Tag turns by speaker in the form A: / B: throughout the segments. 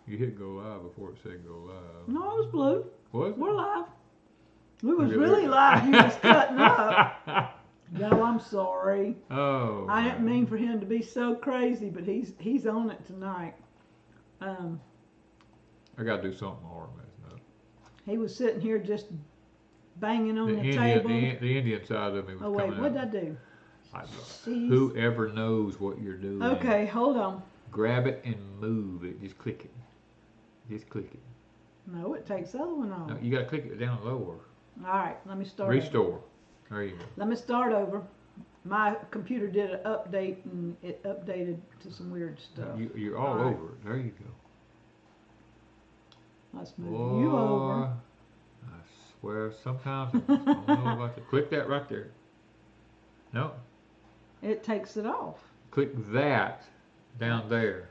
A: You hit go live before it said go live.
B: No, it was blue.
A: Was it?
B: We're live. We was really live. You was cutting up. Yo, I'm sorry.
A: Oh.
B: I didn't mean for him to be so crazy, but he's on it tonight.
A: I gotta do something hard, man.
B: He was sitting here just banging on the
A: Indian,
B: table.
A: the Indian side of me was
B: Oh wait,
A: coming
B: what
A: out.
B: did I do?
A: Whoever knows what you're doing.
B: Okay, hold on.
A: Grab it and move it. Just click it. Just click it.
B: No, it takes the other one off.
A: No, you gotta click it down lower.
B: All right, let me start.
A: Restore. There you go.
B: Let me start over. My computer did an update and it updated to some weird stuff.
A: You're all over it. There you go.
B: Let's move you over.
A: I swear, sometimes I don't know about that. Click that right there. No.
B: It takes it off.
A: Click that down there.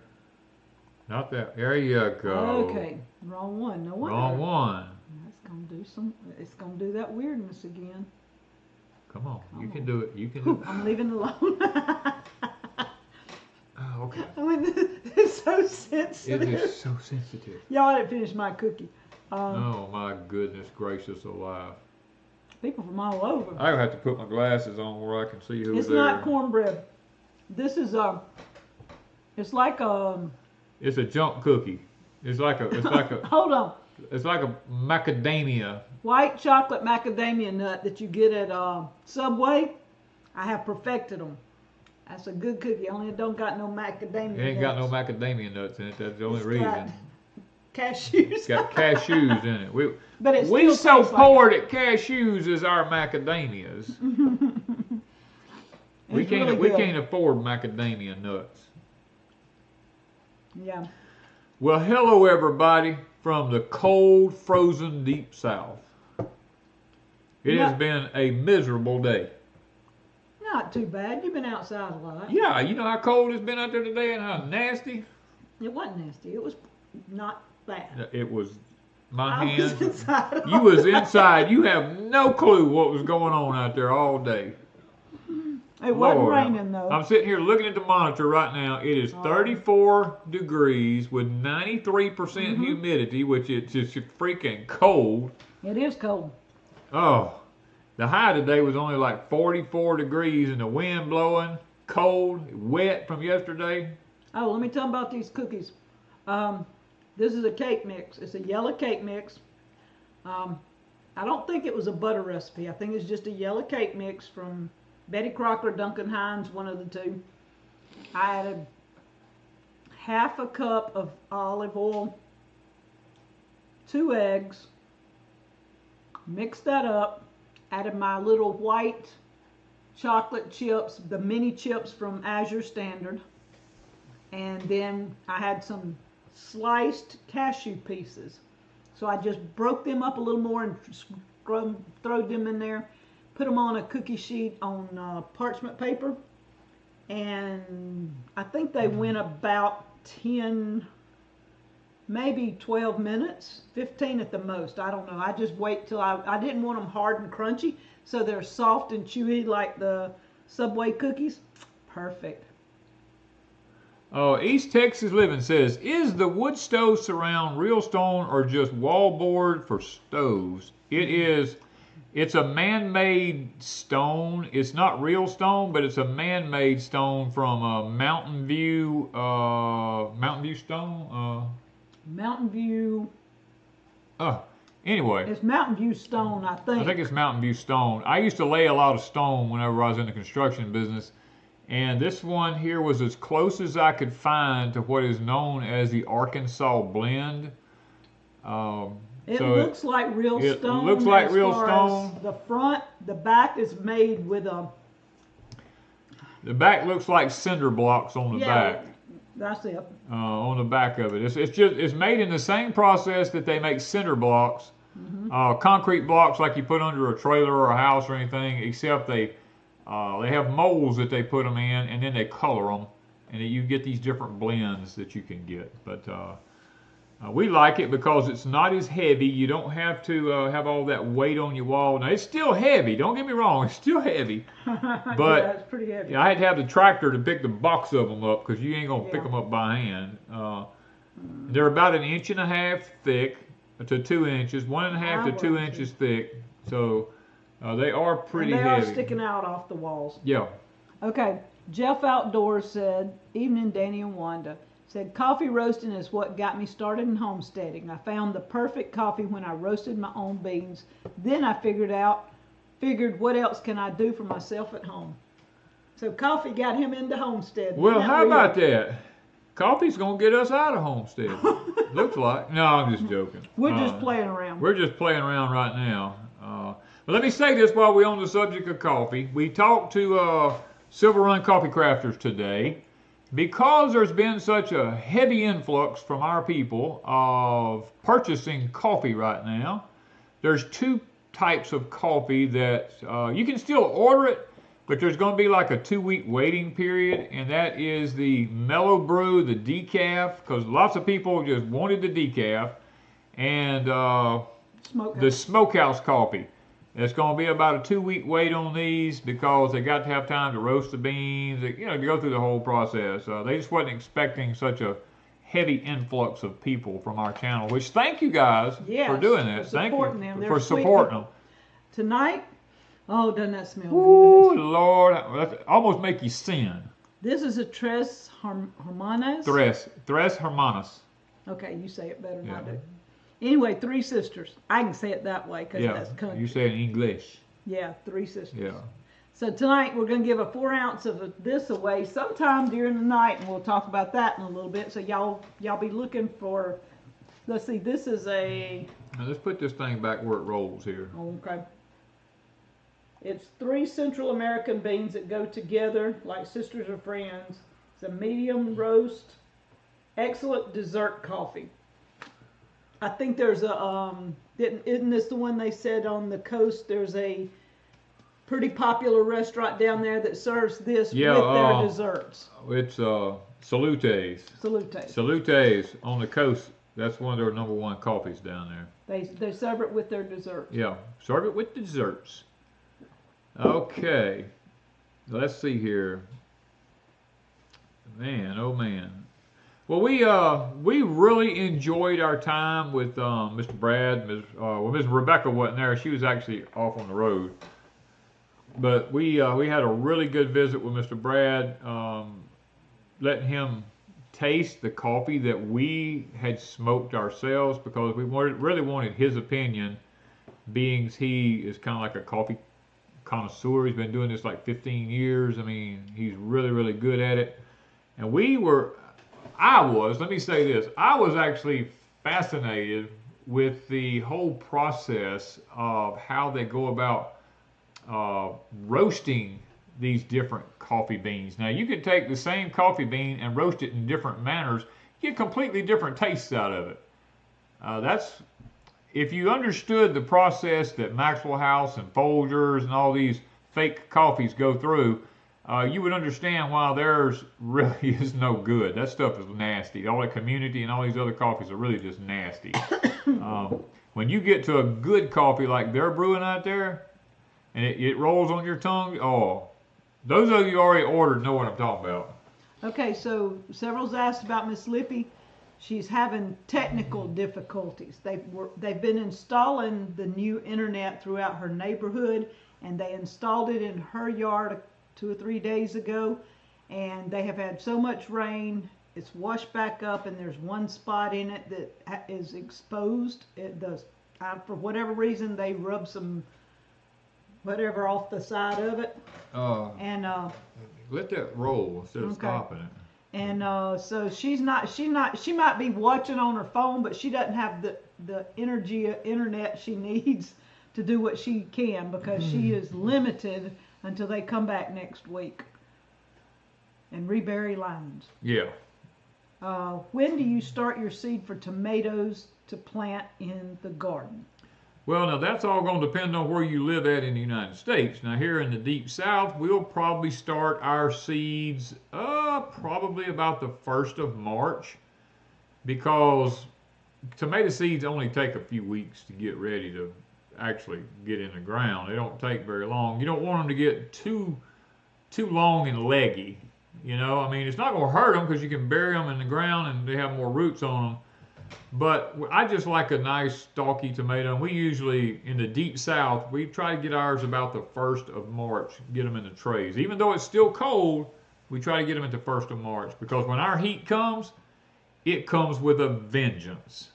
A: Not that. There you go.
B: Okay, wrong one. No wonder.
A: Wrong one.
B: That's gonna do some. It's gonna do that weirdness again.
A: Come on, you can do it. You can do it.
B: I'm leaving it alone.
A: Oh, okay.
B: I mean, it's so sensitive.
A: It is so sensitive.
B: Y'all didn't finish my cookie.
A: Oh my goodness gracious alive.
B: People from all over.
A: I have to put my glasses on where I can see who's
B: It's
A: there.
B: not cornbread. This is it's like
A: It's a junk cookie. It's like a
B: hold on.
A: It's like a macadamia.
B: White chocolate macadamia nut that you get at Subway. I have perfected them. That's a good cookie. Only it don't got no macadamia.
A: It ain't got no
B: nuts.
A: macadamia nuts in it. That's the only
B: It's
A: reason.
B: got cashews.
A: It's got cashews in it.
B: But it
A: We
B: still
A: so
B: tastes
A: poor that cashews is our macadamias. we can't afford macadamia nuts.
B: Yeah.
A: Well, hello everybody from the cold, frozen deep south. It has been a miserable day.
B: Not too bad. You've been outside a lot.
A: Yeah, you know how cold it's been out there today and how nasty?
B: It wasn't nasty. It was not bad.
A: It was my
B: I
A: hands.
B: was inside.
A: You was inside. You have no clue what was going on out there all day.
B: It wasn't
A: Lord,
B: raining though.
A: I'm sitting here looking at the monitor right now. It is 34 degrees with 93% humidity, which is just freaking cold.
B: It is cold.
A: Oh, the high today was only like 44 degrees and the wind blowing, cold, wet from yesterday.
B: Oh, let me tell them about these cookies. This is a cake mix. It's a yellow cake mix. I don't think it was a butter recipe. I think it's just a yellow cake mix from Betty Crocker, Duncan Hines, one of the two. I added half a cup of olive oil, 2 eggs, mixed that up, added my little white chocolate chips, the mini chips from Azure Standard, and then I had some sliced cashew pieces. So I just broke them up a little more and throw them in there. Put them on a cookie sheet on parchment paper, and I think they went about 10, maybe 12 minutes, 15 at the most. I don't know. I just wait till I didn't want them hard and crunchy, so they're soft and chewy like the Subway cookies. Perfect.
A: Oh, East Texas Living says, is the wood stove surround real stone or just wallboard for stoves? It's a man-made stone. It's not real stone, but it's a man-made stone from Mountain View stone.
B: Mountain View.
A: Anyway.
B: It's Mountain View stone, I think.
A: I think it's Mountain View stone. I used to lay a lot of stone whenever I was in the construction business, and this one here was as close as I could find to what is known as the Arkansas blend.
B: It looks like real stone. It looks like real stone. The front, the back is made with a...
A: The back looks like cinder blocks on the back.
B: That's it.
A: On the back of it. It's made in the same process that they make cinder blocks, concrete blocks like you put under a trailer or a house or anything, except they have molds that they put them in, and then they color them, and you get these different blends that you can get. But we like it because it's not as heavy. You don't have to have all that weight on your wall. Now, it's still heavy. Don't get me wrong. It's still heavy. But
B: yeah, it's pretty heavy.
A: I had to have the tractor to pick the box of them up because you ain't going to pick them up by hand. They're about 1.5 inches thick to 2 inches, 1.5 to 2 inches thick. So they are pretty
B: and they
A: heavy.
B: are sticking out off the walls.
A: Yeah.
B: Okay. Jeff Outdoors said, "Evening, Danny and Wanda." Said, "Coffee roasting is what got me started in homesteading. I found the perfect coffee when I roasted my own beans. Then I figured what else can I do for myself at home." So coffee got him into homestead.
A: Well, how about that? Coffee's gonna get us out of homestead. Looks like. No, I'm just joking.
B: We're just playing around.
A: We're just playing around right now. But let me say this while we're on the subject of coffee. We talked to Silver Run Coffee Crafters today. Because there's been such a heavy influx from our people of purchasing coffee right now, there's 2 types of coffee that you can still order it, but there's going to be like a 2-week waiting period, and that is the mellow brew, the decaf, because lots of people just wanted the decaf, and the smokehouse coffee. It's going to be about a 2-week wait on these because they got to have time to roast the beans, to go through the whole process. They just wasn't expecting such a heavy influx of people from our channel, which thank you guys for doing that. Thank you for supporting them.
B: Tonight, oh, doesn't that smell
A: Ooh,
B: good?
A: Lord, that almost make you sin.
B: This is a Tres Hermanas.
A: Tres Hermanas.
B: Okay, you say it better than I do. Anyway, 3 sisters. I can say it that way because that's country.
A: You say it in English.
B: Yeah, 3 sisters.
A: Yeah.
B: So tonight we're going to give a 4 ounce of this away sometime during the night, and we'll talk about that in a little bit. So y'all be looking for. Let's see. This is a.
A: Now let's put this thing back where it rolls here.
B: Okay. It's 3 Central American beans that go together like sisters or friends. It's a medium roast, excellent dessert coffee. I think there's a, isn't this the one they said on the coast? There's a pretty popular restaurant down there that serves this with their desserts.
A: It's Salutes. Salutes on the coast. That's one of their #1 coffees down there.
B: They serve it with their desserts.
A: Yeah, serve it with the desserts. Okay, let's see here. Man, oh man. Well, we really enjoyed our time with Mr. Brad. Ms. Rebecca wasn't there; she was actually off on the road. But we had a really good visit with Mr. Brad, letting him taste the coffee that we had smoked ourselves because we really wanted his opinion, being he is kind of like a coffee connoisseur. He's been doing this like 15 years. I mean, he's really, really good at it. And let me say this, I was actually fascinated with the whole process of how they go about roasting these different coffee beans. Now, you could take the same coffee bean and roast it in different manners, get completely different tastes out of it. If you understood the process that Maxwell House and Folgers and all these fake coffees go through, you would understand why theirs really is no good. That stuff is nasty. All the Community and all these other coffees are really just nasty. When you get to a good coffee like they're brewing out there, and it rolls on your tongue, oh, those of you who already ordered know what I'm talking about.
B: Okay, so several's asked about Miss Lippy. She's having technical difficulties. They've been installing the new internet throughout her neighborhood, and they installed it in her yard 2 or 3 days ago, and they have had so much rain, it's washed back up, and there's one spot in it that is exposed. For whatever reason, they rubbed some whatever off the side of it, and
A: let that roll instead of stopping it.
B: And so she might be watching on her phone, but she doesn't have the internet she needs to do what she can, because she is limited until they come back next week and rebury lines.
A: Yeah.
B: When do you start your seed for tomatoes to plant in the garden?
A: Well, now that's all going to depend on where you live at in the United States. Now here in the Deep South, we'll probably start our seeds probably about the 1st of March, because tomato seeds only take a few weeks to get ready to actually get in the ground. They don't take very long. You don't want them to get too long and leggy. You know, I mean, it's not going to hurt them because you can bury them in the ground and they have more roots on them. But I just like a nice stalky tomato. And we usually, in the deep south, we try to get ours about the 1st of March, get them in the trays. Even though it's still cold, we try to get them at the 1st of March because when our heat comes, it comes with a vengeance.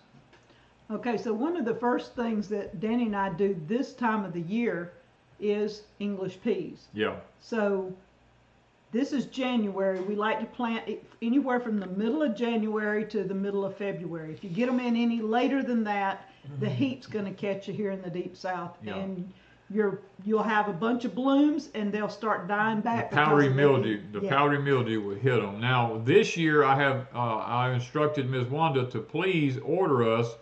B: Okay, so one of the first things that Danny and I do this time of the year is English peas.
A: Yeah.
B: So this is January. We like to plant it anywhere from the middle of January to the middle of February. If you get them in any later than that, the heat's going to catch you here in the deep south,
A: Yeah.
B: and you'll have a bunch of blooms and they'll start dying back.
A: The powdery mildew.
B: heat.
A: The
B: Yeah.
A: powdery mildew will hit them. Now this year, I instructed Ms. Wanda to please order us.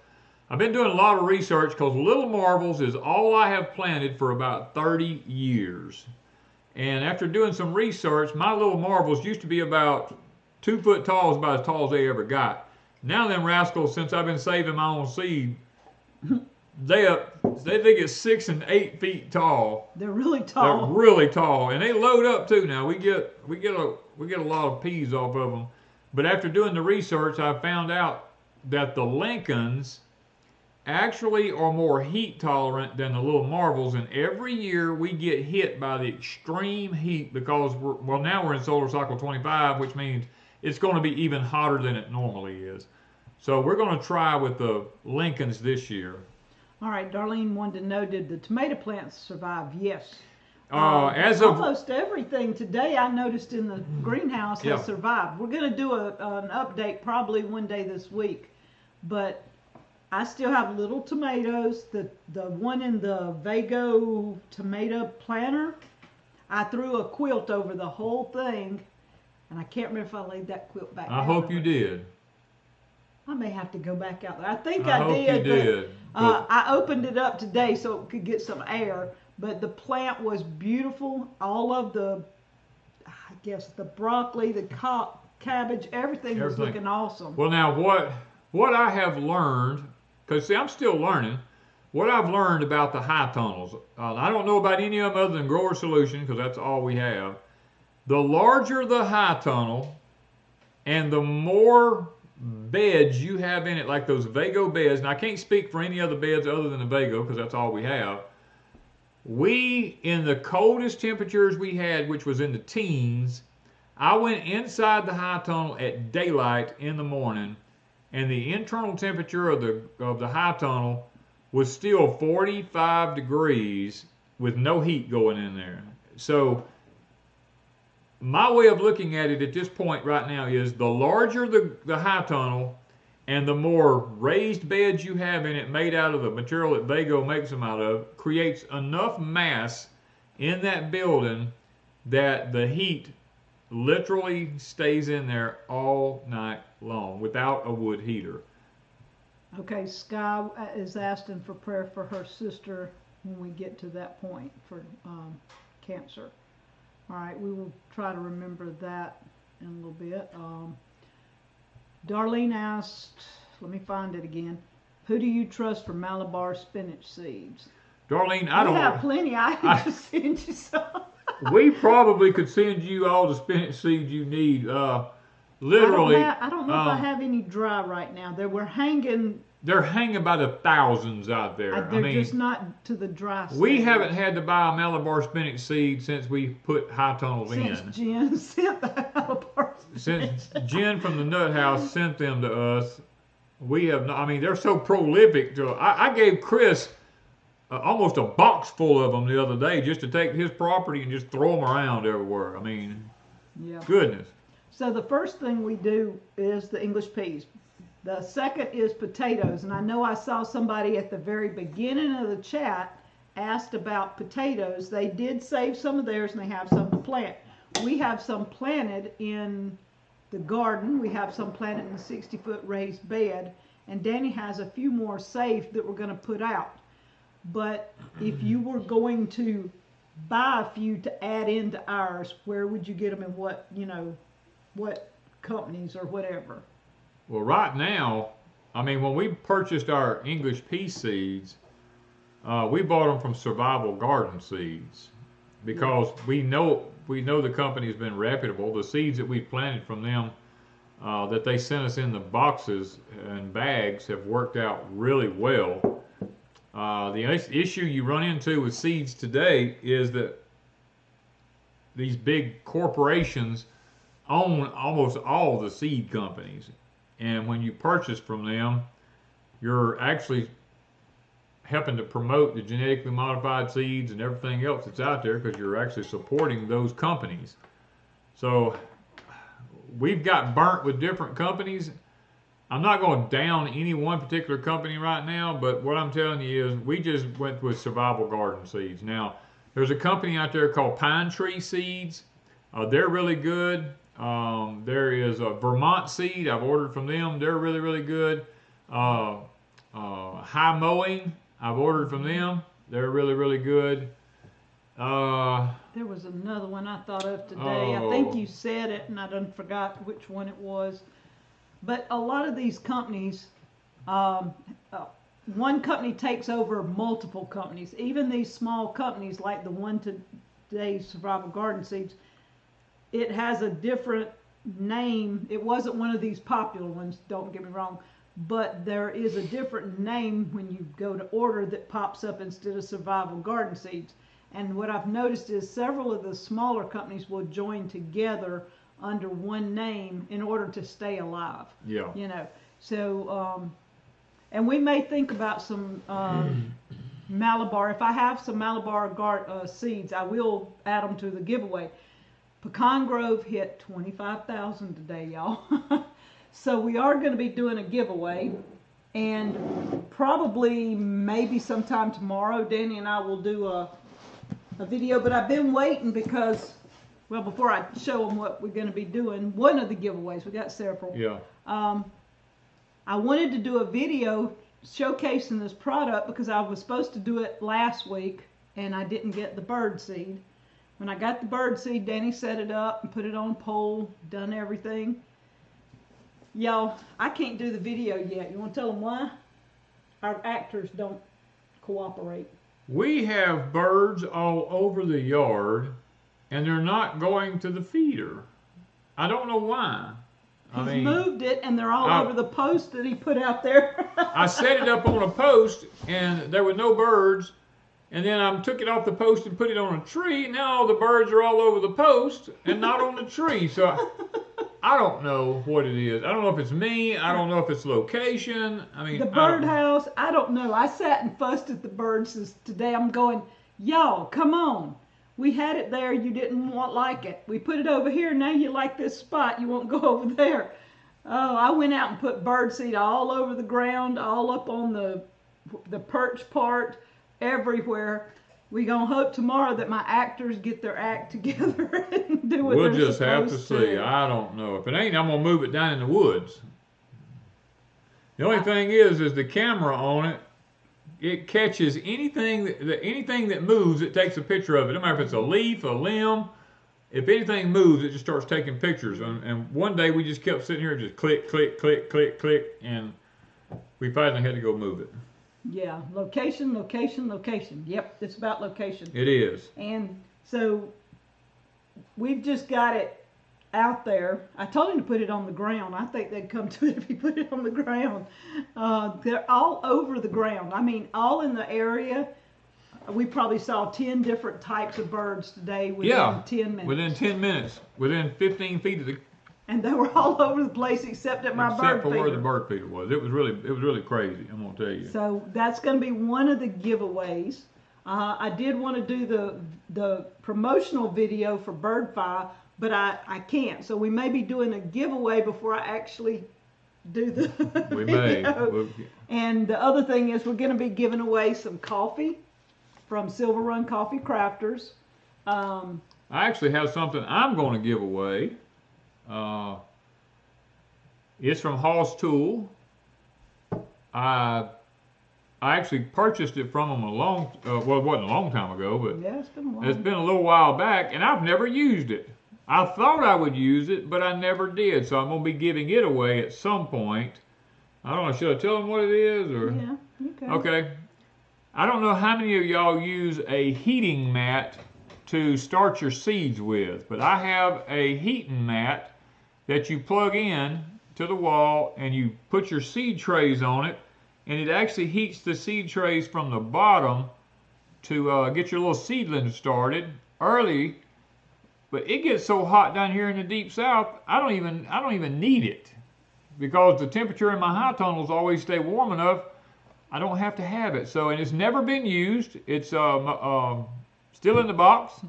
A: I've been doing a lot of research because Little Marvels is all I have planted for about 30 years. And after doing some research, my Little Marvels used to be about 2 foot tall, about as tall as they ever got. Now them rascals, since I've been saving my own seed, they think it's 6 and 8 feet tall.
B: They're really tall.
A: They're really tall, and they load up too. Now we get a lot of peas off of them. But after doing the research, I found out that the Lincolns actually are more heat tolerant than the Little Marvels, and every year we get hit by the extreme heat because now we're in solar cycle 25, which means it's going to be even hotter than it normally is. So we're going to try with the Lincolns this year.
B: All right, Darlene wanted to know, did the tomato plants survive? Yes.
A: As of
B: almost everything today I noticed in the greenhouse has survived. We're going to do an update probably one day this week, but I still have little tomatoes. The one in the Vago tomato planter, I threw a quilt over the whole thing, and I can't remember if I laid that quilt back down.
A: I hope you did.
B: I may have to go back out there. I think
A: I
B: I
A: hope
B: did.
A: you did.
B: I opened it up today so it could get some air, but the plant was beautiful. All of the, I guess, the broccoli, the cabbage, everything was looking awesome.
A: Well, now what I have learned, because see, I'm still learning, what I've learned about the high tunnels, I don't know about any of them other than Grower Solution, because that's all we have. The larger the high tunnel and the more beds you have in it, like those Vago beds, and I can't speak for any other beds other than the Vago, because that's all we have. We, in the coldest temperatures we had, which was in the teens, I went inside the high tunnel at daylight in the morning, and the internal temperature of the high tunnel was still 45 degrees with no heat going in there. So my way of looking at it at this point right now is the larger the high tunnel and the more raised beds you have in it made out of the material that Vago makes them out of creates enough mass in that building that the heat literally stays in there all night long without a wood heater.
B: Okay, Sky is asking for prayer for her sister when we get to that point for cancer. All right, we will try to remember that in a little bit. Darlene asked, let me find it again, who do you trust for Malabar spinach seeds?
A: Darlene, I don't
B: know. We have plenty. I can just send you some.
A: We probably could send you all the spinach seeds you need. Literally.
B: I don't know if I have any dry right now. They're hanging
A: by the thousands out there.
B: They're just not to the dry stage.
A: We haven't had to buy a Malabar spinach seed since we put high tunnels in.
B: Since Jen sent the Malabar spinach.
A: Since Jen from the Nut House sent them to us, we have not. I mean, they're so prolific. I gave Chris almost a box full of them the other day just to take his property and just throw them around everywhere. I mean, goodness.
B: So the first thing we do is the English peas. The second is potatoes, and I know I saw somebody at the very beginning of the chat asked about potatoes. They did save some of theirs and they have some to plant. We have some planted in the garden. We have some planted in the 60-foot raised bed, and Danny has a few more saved that we're going to put out. But if you were going to buy a few to add into ours, where would you get them and what companies or whatever?
A: Well, right now, I mean, when we purchased our English pea seeds, we bought them from Survival Garden Seeds. because we know the company's been reputable. The seeds that we planted from them, that they sent us in the boxes and bags, have worked out really well. The issue you run into with seeds today is that these big corporations own almost all the seed companies, and when you purchase from them, you're actually helping to promote the genetically modified seeds and everything else that's out there, because you're actually supporting those companies. So we've got burnt with different companies. I'm not going to down any one particular company right now, but what I'm telling you is we just went with survival garden seeds. Now, there's a company out there called Pine Tree Seeds. They're really good. There is a Vermont Seed. I've ordered from them. They're really, really good. High Mowing, I've ordered from them. They're really, really good.
B: There was another one I thought of today. I think you said it, and I done forgot which one it was. But a lot of these companies, one company takes over multiple companies. Even these small companies, like the one today, Survival Garden Seeds, it has a different name. It wasn't one of these popular ones, don't get me wrong, but there is a different name when you go to order that pops up instead of Survival Garden Seeds. And what I've noticed is several of the smaller companies will join together under one name in order to stay alive.
A: Yeah.
B: You know, so, and we may think about some Malabar. If I have some Malabar seeds, I will add them to the giveaway. Pecan Grove hit 25,000 today, y'all. So we are going to be doing a giveaway, and probably maybe sometime tomorrow, Danny and I will do a video, but I've been waiting because, well, before I show them what we're going to be doing, one of the giveaways, we got several.
A: Yeah.
B: I wanted to do a video showcasing this product because I was supposed to do it last week and I didn't get the bird seed. When I got the bird seed, Danny set it up and put it on a pole, done everything. Y'all, I can't do the video yet. You want to tell them why? Our actors don't cooperate.
A: We have birds all over the yard, and they're not going to the feeder. I don't know why.
B: He's moved it, and they're all over the post that he put out there.
A: I set it up on a post, and there were no birds. And then I took it off the post and put it on a tree. Now all the birds are all over the post and not on the tree. So I don't know what it is. I don't know if it's me. I don't know if it's location. I mean,
B: the birdhouse, I don't know. I sat and fussed at the birds today. I'm going, y'all, come on. We had it there. You didn't like it. We put it over here. Now you like this spot. You won't go over there. Oh, I went out and put bird seed all over the ground, all up on the perch part, everywhere. We gonna hope tomorrow that my actors get their act together and do what they're supposed to. We'll just have to see.
A: I don't know. If it ain't, I'm gonna move it down in the woods. The only thing is the camera on it. It catches anything that moves. It takes a picture of it. No matter if it's a leaf, a limb. If anything moves, it just starts taking pictures. And one day we just kept sitting here, just click, click, click, click, click, and we finally had to go move it.
B: Yeah, location, location, location. Yep, it's about location.
A: It is.
B: And so we've just got it out there. I told him to put it on the ground. I think they'd come to it if he put it on the ground. They're all over the ground. I mean, all in the area. We probably saw 10 different types of birds today within 10 minutes.
A: Within 10 minutes. Within 15 feet of the...
B: And they were all over the place except at my bird feeder.
A: Except for where the bird feeder was. It was really crazy, I'm going to tell you.
B: So that's going to be one of the giveaways. I did want to do the promotional video for BirdFi, but I can't. So we may be doing a giveaway before I actually do the
A: we
B: video.
A: may.
B: And the other thing is we're going to be giving away some coffee from Silver Run Coffee Crafters.
A: I actually have something I'm going to give away. It's from Hoss Tool. I actually purchased it from them well, it wasn't a long time ago, but
B: yeah,
A: it's been a little while back, and I've never used it. I thought I would use it, but I never did, so I'm going to be giving it away at some point. I don't know, should I tell them what it is? Or?
B: Yeah, okay.
A: Okay. I don't know how many of y'all use a heating mat to start your seeds with. But I have a heating mat that you plug in to the wall and you put your seed trays on it, and it actually heats the seed trays from the bottom to get your little seedlings started early. But it gets so hot down here in the deep south, I don't even need it, because the temperature in my high tunnels always stay warm enough. I don't have to have it. So, and it's never been used. It's still in the box.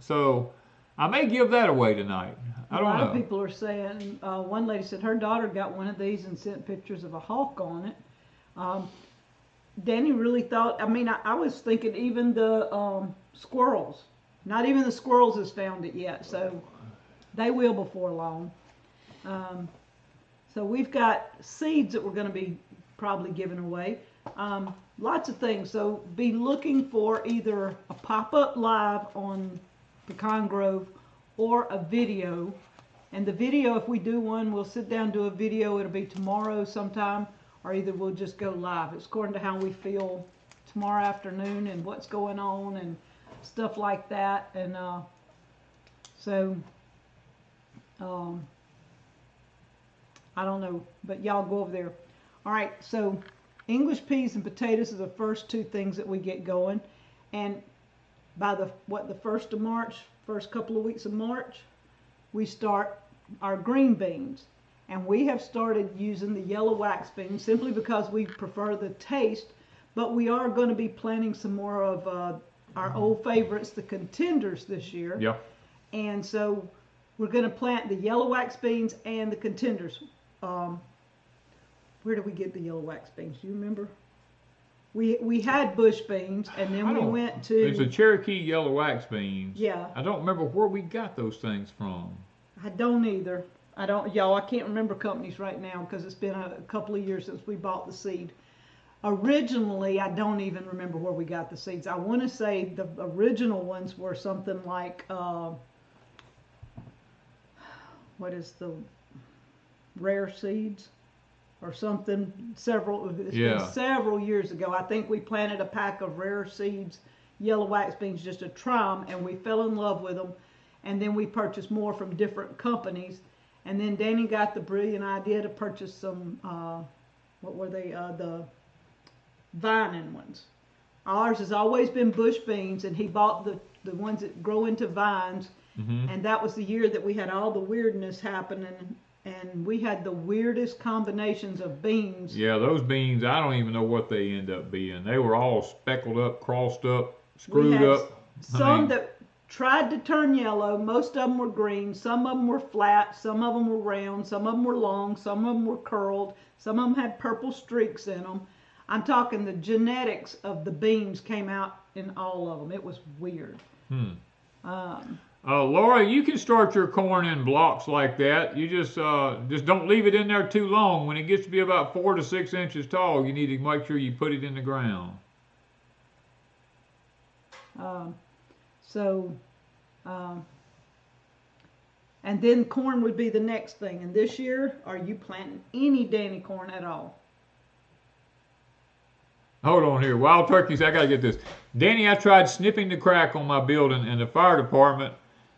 A: So I may give that away tonight. I don't know.
B: A lot of people are saying, one lady said her daughter got one of these and sent pictures of a hawk on it. Danny really thought, I mean, I was thinking even the squirrels. Not even the squirrels has found it yet, so they will before long. So we've got seeds that we're going to be probably giving away. Lots of things. So be looking for either a pop-up live on Pecan Grove or a video. And the video, if we do one, we'll sit down and do a video. It'll be tomorrow sometime, or either we'll just go live. It's according to how we feel tomorrow afternoon and what's going on and stuff like that. And I don't know, but y'all go over there. All right, so English peas and potatoes are the first two things that we get going. And by the 1st of March, first couple of weeks of March, we start our green beans. And we have started using the yellow wax beans simply because we prefer the taste, but we are going to be planting some more of our old favorites, the contenders, this year.
A: Yeah.
B: And so we're going to plant the yellow wax beans and the contenders. Where did we get the yellow wax beans? Do you remember? We had bush beans, and then we went to...
A: It's a Cherokee yellow wax beans.
B: Yeah.
A: I don't remember where we got those things from.
B: I don't either. Y'all, I can't remember companies right now because it's been a couple of years since we bought the seed. Originally, I don't even remember where we got the seeds. I want to say the original ones were something like, what is the rare seeds or something? It's been several years ago. I think we planted a pack of rare seeds, yellow wax beans, just to try them, and we fell in love with them. And then we purchased more from different companies. And then Danny got the brilliant idea to purchase some, what were they, the vining ones. Ours has always been bush beans, and he bought the ones that grow into vines. Mm-hmm. And that was the year that we had all the weirdness happening, and we had the weirdest combinations of beans. Yeah,
A: those beans, I don't even know what they end up being. They were all speckled up, crossed up, screwed up.
B: Some that tried to turn yellow. Most of them were green. Some of them were flat. Some of them were round. Some of them were long. Some of them were curled. Some of them had purple streaks in them. I'm talking the genetics of the beans came out in all of them. It was weird.
A: Laura, you can start your corn in blocks like that. You just don't leave it in there too long. When it gets to be about 4 to 6 inches tall, you need to make sure you put it in the ground.
B: And then corn would be the next thing. And this year, are you planting any Danny corn at all?
A: Hold on here. Wild turkeys, I got to get this. Danny, I tried snipping the crack on my building, and the fire department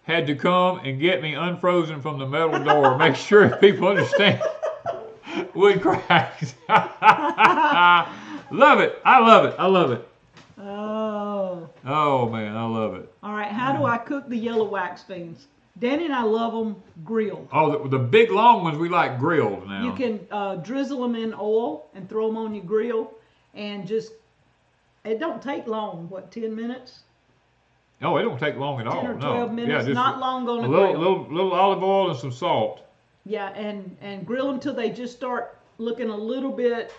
A: had to come and get me unfrozen from the metal door. Make sure people understand wood cracks. Love it. I love it. I love it. Oh, man, I love it.
B: All right, how do I cook the yellow wax beans? Danny and I love them grilled.
A: Oh, the big long ones we like grilled now.
B: You can drizzle them in oil and throw them on your grill, and just, it don't take long, what, 10 minutes?
A: Oh, it don't take long at all.
B: 10 or 12 minutes,
A: just
B: not long on a grill.
A: Little olive oil and some salt.
B: Yeah, and grill them till they just start looking a little bit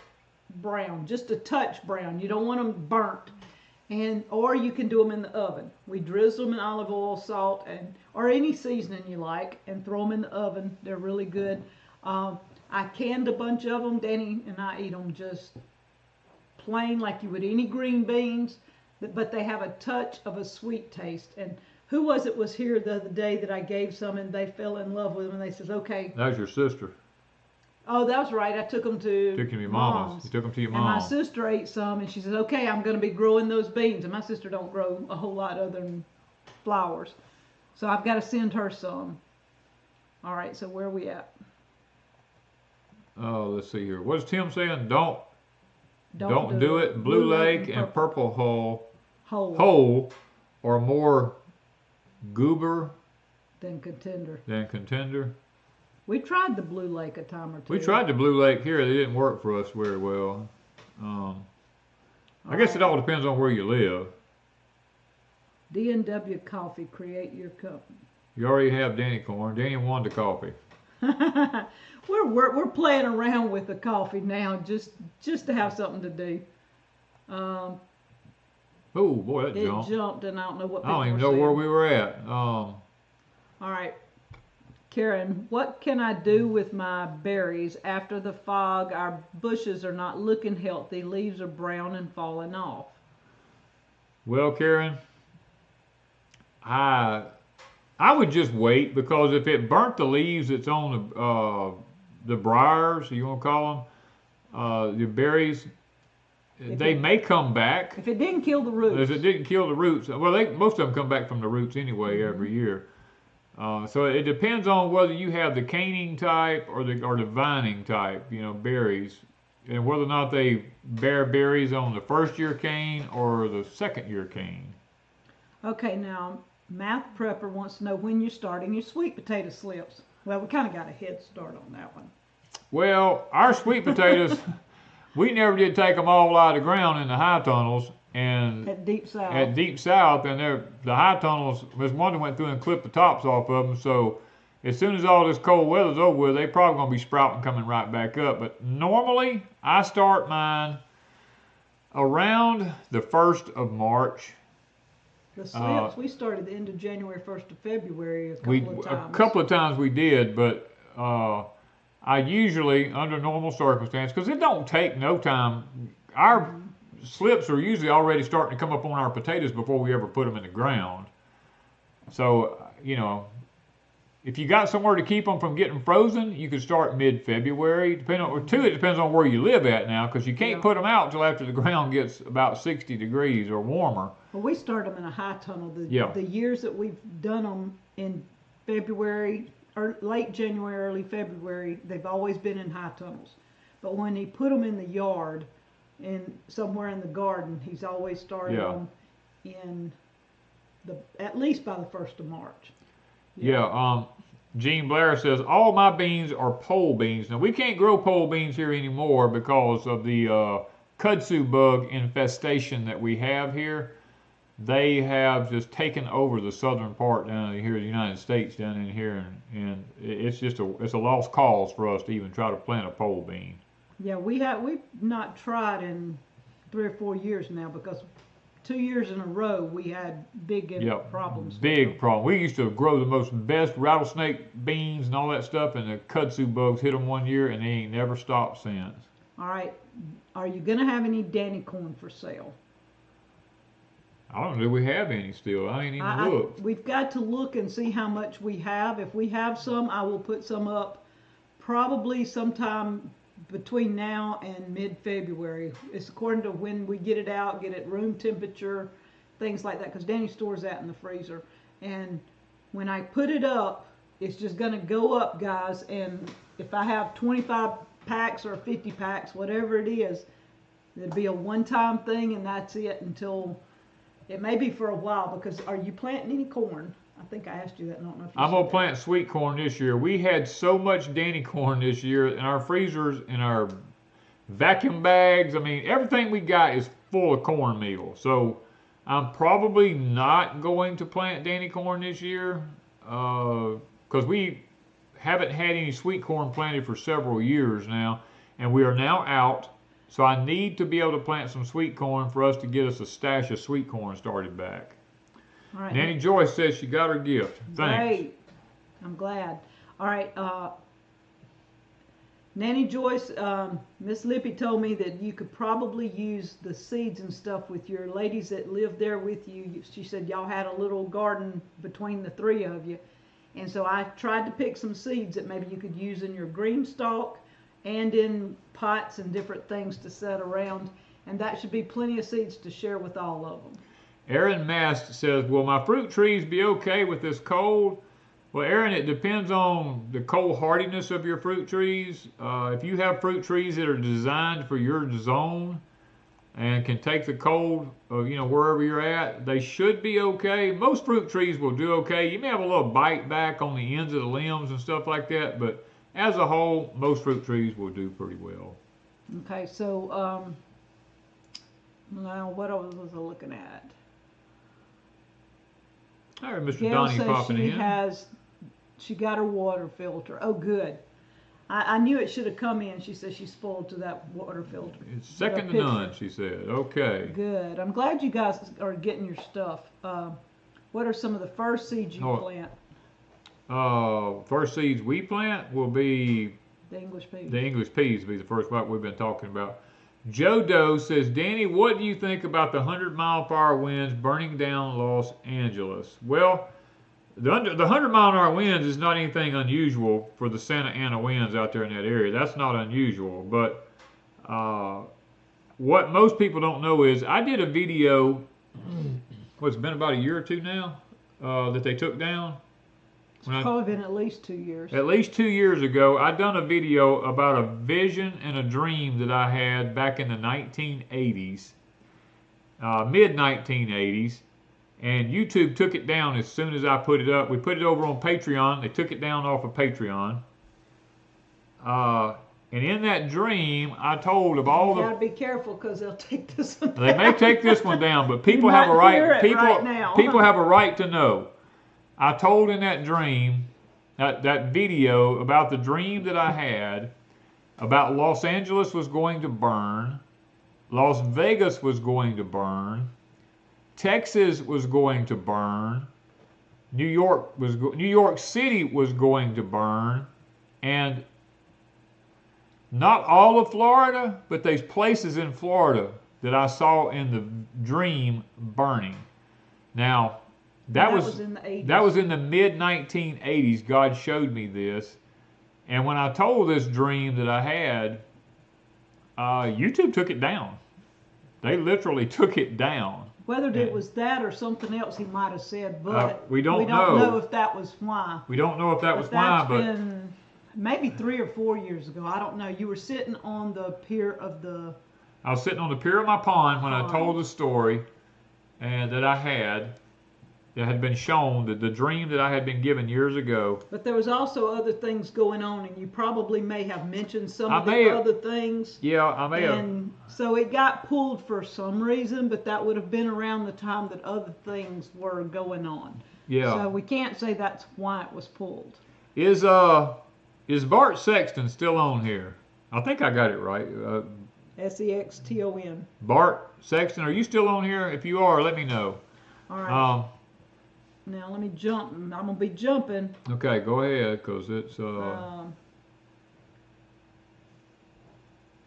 B: brown, just a touch brown. You don't want them burnt. Or you can do them in the oven. We drizzle them in olive oil, salt, or any seasoning you like, and throw them in the oven. They're really good. I canned a bunch of them. Danny and I eat them just plain like you would any green beans, but they have a touch of a sweet taste. And who was here the other day that I gave some, and they fell in love with them, and they said, okay.
A: That was your sister.
B: Oh, that was right. I took them to
A: your mom's. You took them to your mom.
B: And my sister ate some, and she said, okay, I'm going to be growing those beans. And my sister don't grow a whole lot other than flowers. So I've got to send her some. All right, so where are we at?
A: Oh, let's see here. What's Tim saying? Don't
B: Don't
A: do it. Blue Lake and Purple Hole are more goober
B: than Contender. We tried the Blue Lake a time or two.
A: We tried the Blue Lake here. It didn't work for us very well. I guess it all depends on where you live.
B: D&W Coffee, create your cup.
A: You already have Danny Corn. Danny won the coffee.
B: We're playing around with the coffee now, just to have something to do.
A: Oh boy, that jumped.
B: It jumped, and I don't know what.
A: I don't even know where we were at.
B: All right, Karen, what can I do with my berries after the fog? Our bushes are not looking healthy. Leaves are brown and falling off.
A: Well, Karen, I would just wait, because if it burnt the leaves that's on the briars, you want to call them, the berries, they may come back.
B: If it didn't kill the roots.
A: If it didn't kill the roots. Well, most of them come back from the roots anyway every year. So it depends on whether you have the caning type or the vining type, berries, and whether or not they bear berries on the first year cane or the second year cane.
B: Okay, now Math Prepper wants to know when you're starting your sweet potato slips. Well, we kind of got a head start on that one.
A: Well, our sweet potatoes, we never did take them all out of the ground in the high tunnels. And
B: at Deepsouth.
A: And the high tunnels, Miss Wanda went through and clipped the tops off of them. So as soon as all this cold weather's over with, they probably going to be sprouting, coming right back up. But normally, I start mine around the 1st of March.
B: The slips, we started the end of January, 1st of February a couple of times.
A: A couple of times we did, but I usually, under normal circumstances, because it don't take no time, our slips are usually already starting to come up on our potatoes before we ever put them in the ground. So, if you got somewhere to keep them from getting frozen, you could start mid-February. It depends on where you live at now, because you can't put them out until after the ground gets about 60 degrees or warmer.
B: Well, we start them in a high tunnel. The years that we've done them in February, or late January, early February, they've always been in high tunnels. But when he put them in the yard, somewhere in the garden, he's always started them in at least by the 1st of March.
A: Gene Blair says, all my beans are pole beans. Now, we can't grow pole beans here anymore because of the kudzu bug infestation that we have here. They have just taken over the southern part down here in the United States, down in here, and it's a lost cause for us to even try to plant a pole bean.
B: Yeah, we've not tried in 3 or 4 years now, because 2 years in a row we had big problems.
A: Big problem. We used to grow the best rattlesnake beans and all that stuff, and the kudzu bugs hit them one year, and they ain't never stopped since.
B: All right, are you gonna have any Danny corn for sale?
A: I don't know. Do we have any still? I ain't even looked.
B: We've got to look and see how much we have. If we have some, I will put some up probably sometime between now and mid-February. It's according to when we get it out, get it room temperature, things like that, because Danny stores that in the freezer. And when I put it up, it's just going to go up, guys. And if I have 25 packs or 50 packs, whatever it is, it'll be a one-time thing, and that's it until... It may be for a while, because are you planting any corn? I think I asked you that. I don't know if you
A: I'm going to plant sweet corn this year. We had so much Danny corn this year in our freezers, in our vacuum bags. I mean, everything we got is full of cornmeal. So I'm probably not going to plant Danny corn this year, because we haven't had any sweet corn planted for several years now, and we are now out. So I need to be able to plant some sweet corn for us to get us a stash of sweet corn started back.
B: All right.
A: Nanny Joyce says she got her gift. Thanks.
B: Great. I'm glad. All right. Nanny Joyce, Miss Lippy told me that you could probably use the seeds and stuff with your ladies that live there with you. She said y'all had a little garden between the 3 of you. And so I tried to pick some seeds that maybe you could use in your GreenStalk and in pots and different things to set around, and that should be plenty of seeds to share with all of them.
A: Aaron Mast says, will my fruit trees be okay with this cold? Well, Aaron, it depends on the cold hardiness of your fruit trees. If you have fruit trees that are designed for your zone and can take the cold, wherever you're at, they should be okay. Most fruit trees will do okay. You may have a little bite back on the ends of the limbs and stuff like that, but as a whole, most fruit trees will do pretty well.
B: Okay, so now what else was I looking at?
A: All right, Mr.
B: Gail
A: Donnie
B: says
A: popping in.
B: She got her water filter. Oh, good. I knew it should have come in. She says she's spoiled to that water filter.
A: It's second to none, she said. Okay.
B: Good. I'm glad you guys are getting your stuff. What are some of the first seeds you plant?
A: First seeds we plant will be
B: the English peas.
A: The English peas will be the first one we've been talking about. Joe Doe says, Danny, what do you think about the 100-mile-per-hour winds burning down Los Angeles? Well, the 100-mile-an-hour winds is not anything unusual for the Santa Ana winds out there in that area. That's not unusual. But what most people don't know is I did a video, it's been about a year or two now, that they took down.
B: It's probably been at least 2 years.
A: At least 2 years ago, I done a video about a vision and a dream that I had back in the 1980s, mid-1980s, and YouTube took it down as soon as I put it up. We put it over on Patreon. They took it down off of Patreon. And in that dream, I told of all the...
B: You gotta be careful because they'll take this one down.
A: They may take this one down, but people have a right... People have a right to know. I told in that dream, that video, about the dream that I had, about Los Angeles was going to burn, Las Vegas was going to burn, Texas was going to burn, New York City was going to burn, and not all of Florida, but there's places in Florida that I saw in the dream burning. Now, that was in the 80s. That was in the mid-1980s. God showed me this. And when I told this dream that I had, YouTube took it down. They literally took it down.
B: Whether it was that or something else he might have said, but
A: we don't
B: know if that was why.
A: We don't know if that was why, but...
B: That's been maybe 3 or 4 years ago. I don't know. You were sitting on the pier of the...
A: I was sitting on the pier of my pond when I told the story that I had... that had been shown, the dream that I had been given years ago.
B: But there was also other things going on, and you probably may have mentioned some of the other things.
A: Yeah, I may have.
B: And so it got pulled for some reason, but that would have been around the time that other things were going on.
A: Yeah.
B: So we can't say that's why it was pulled.
A: Is Bart Sexton still on here? I think I got it right.
B: Sexton.
A: Bart Sexton, are you still on here? If you are, let me know.
B: All right. Now let me jump. I'm gonna be jumping.
A: Okay, go ahead, cause it's.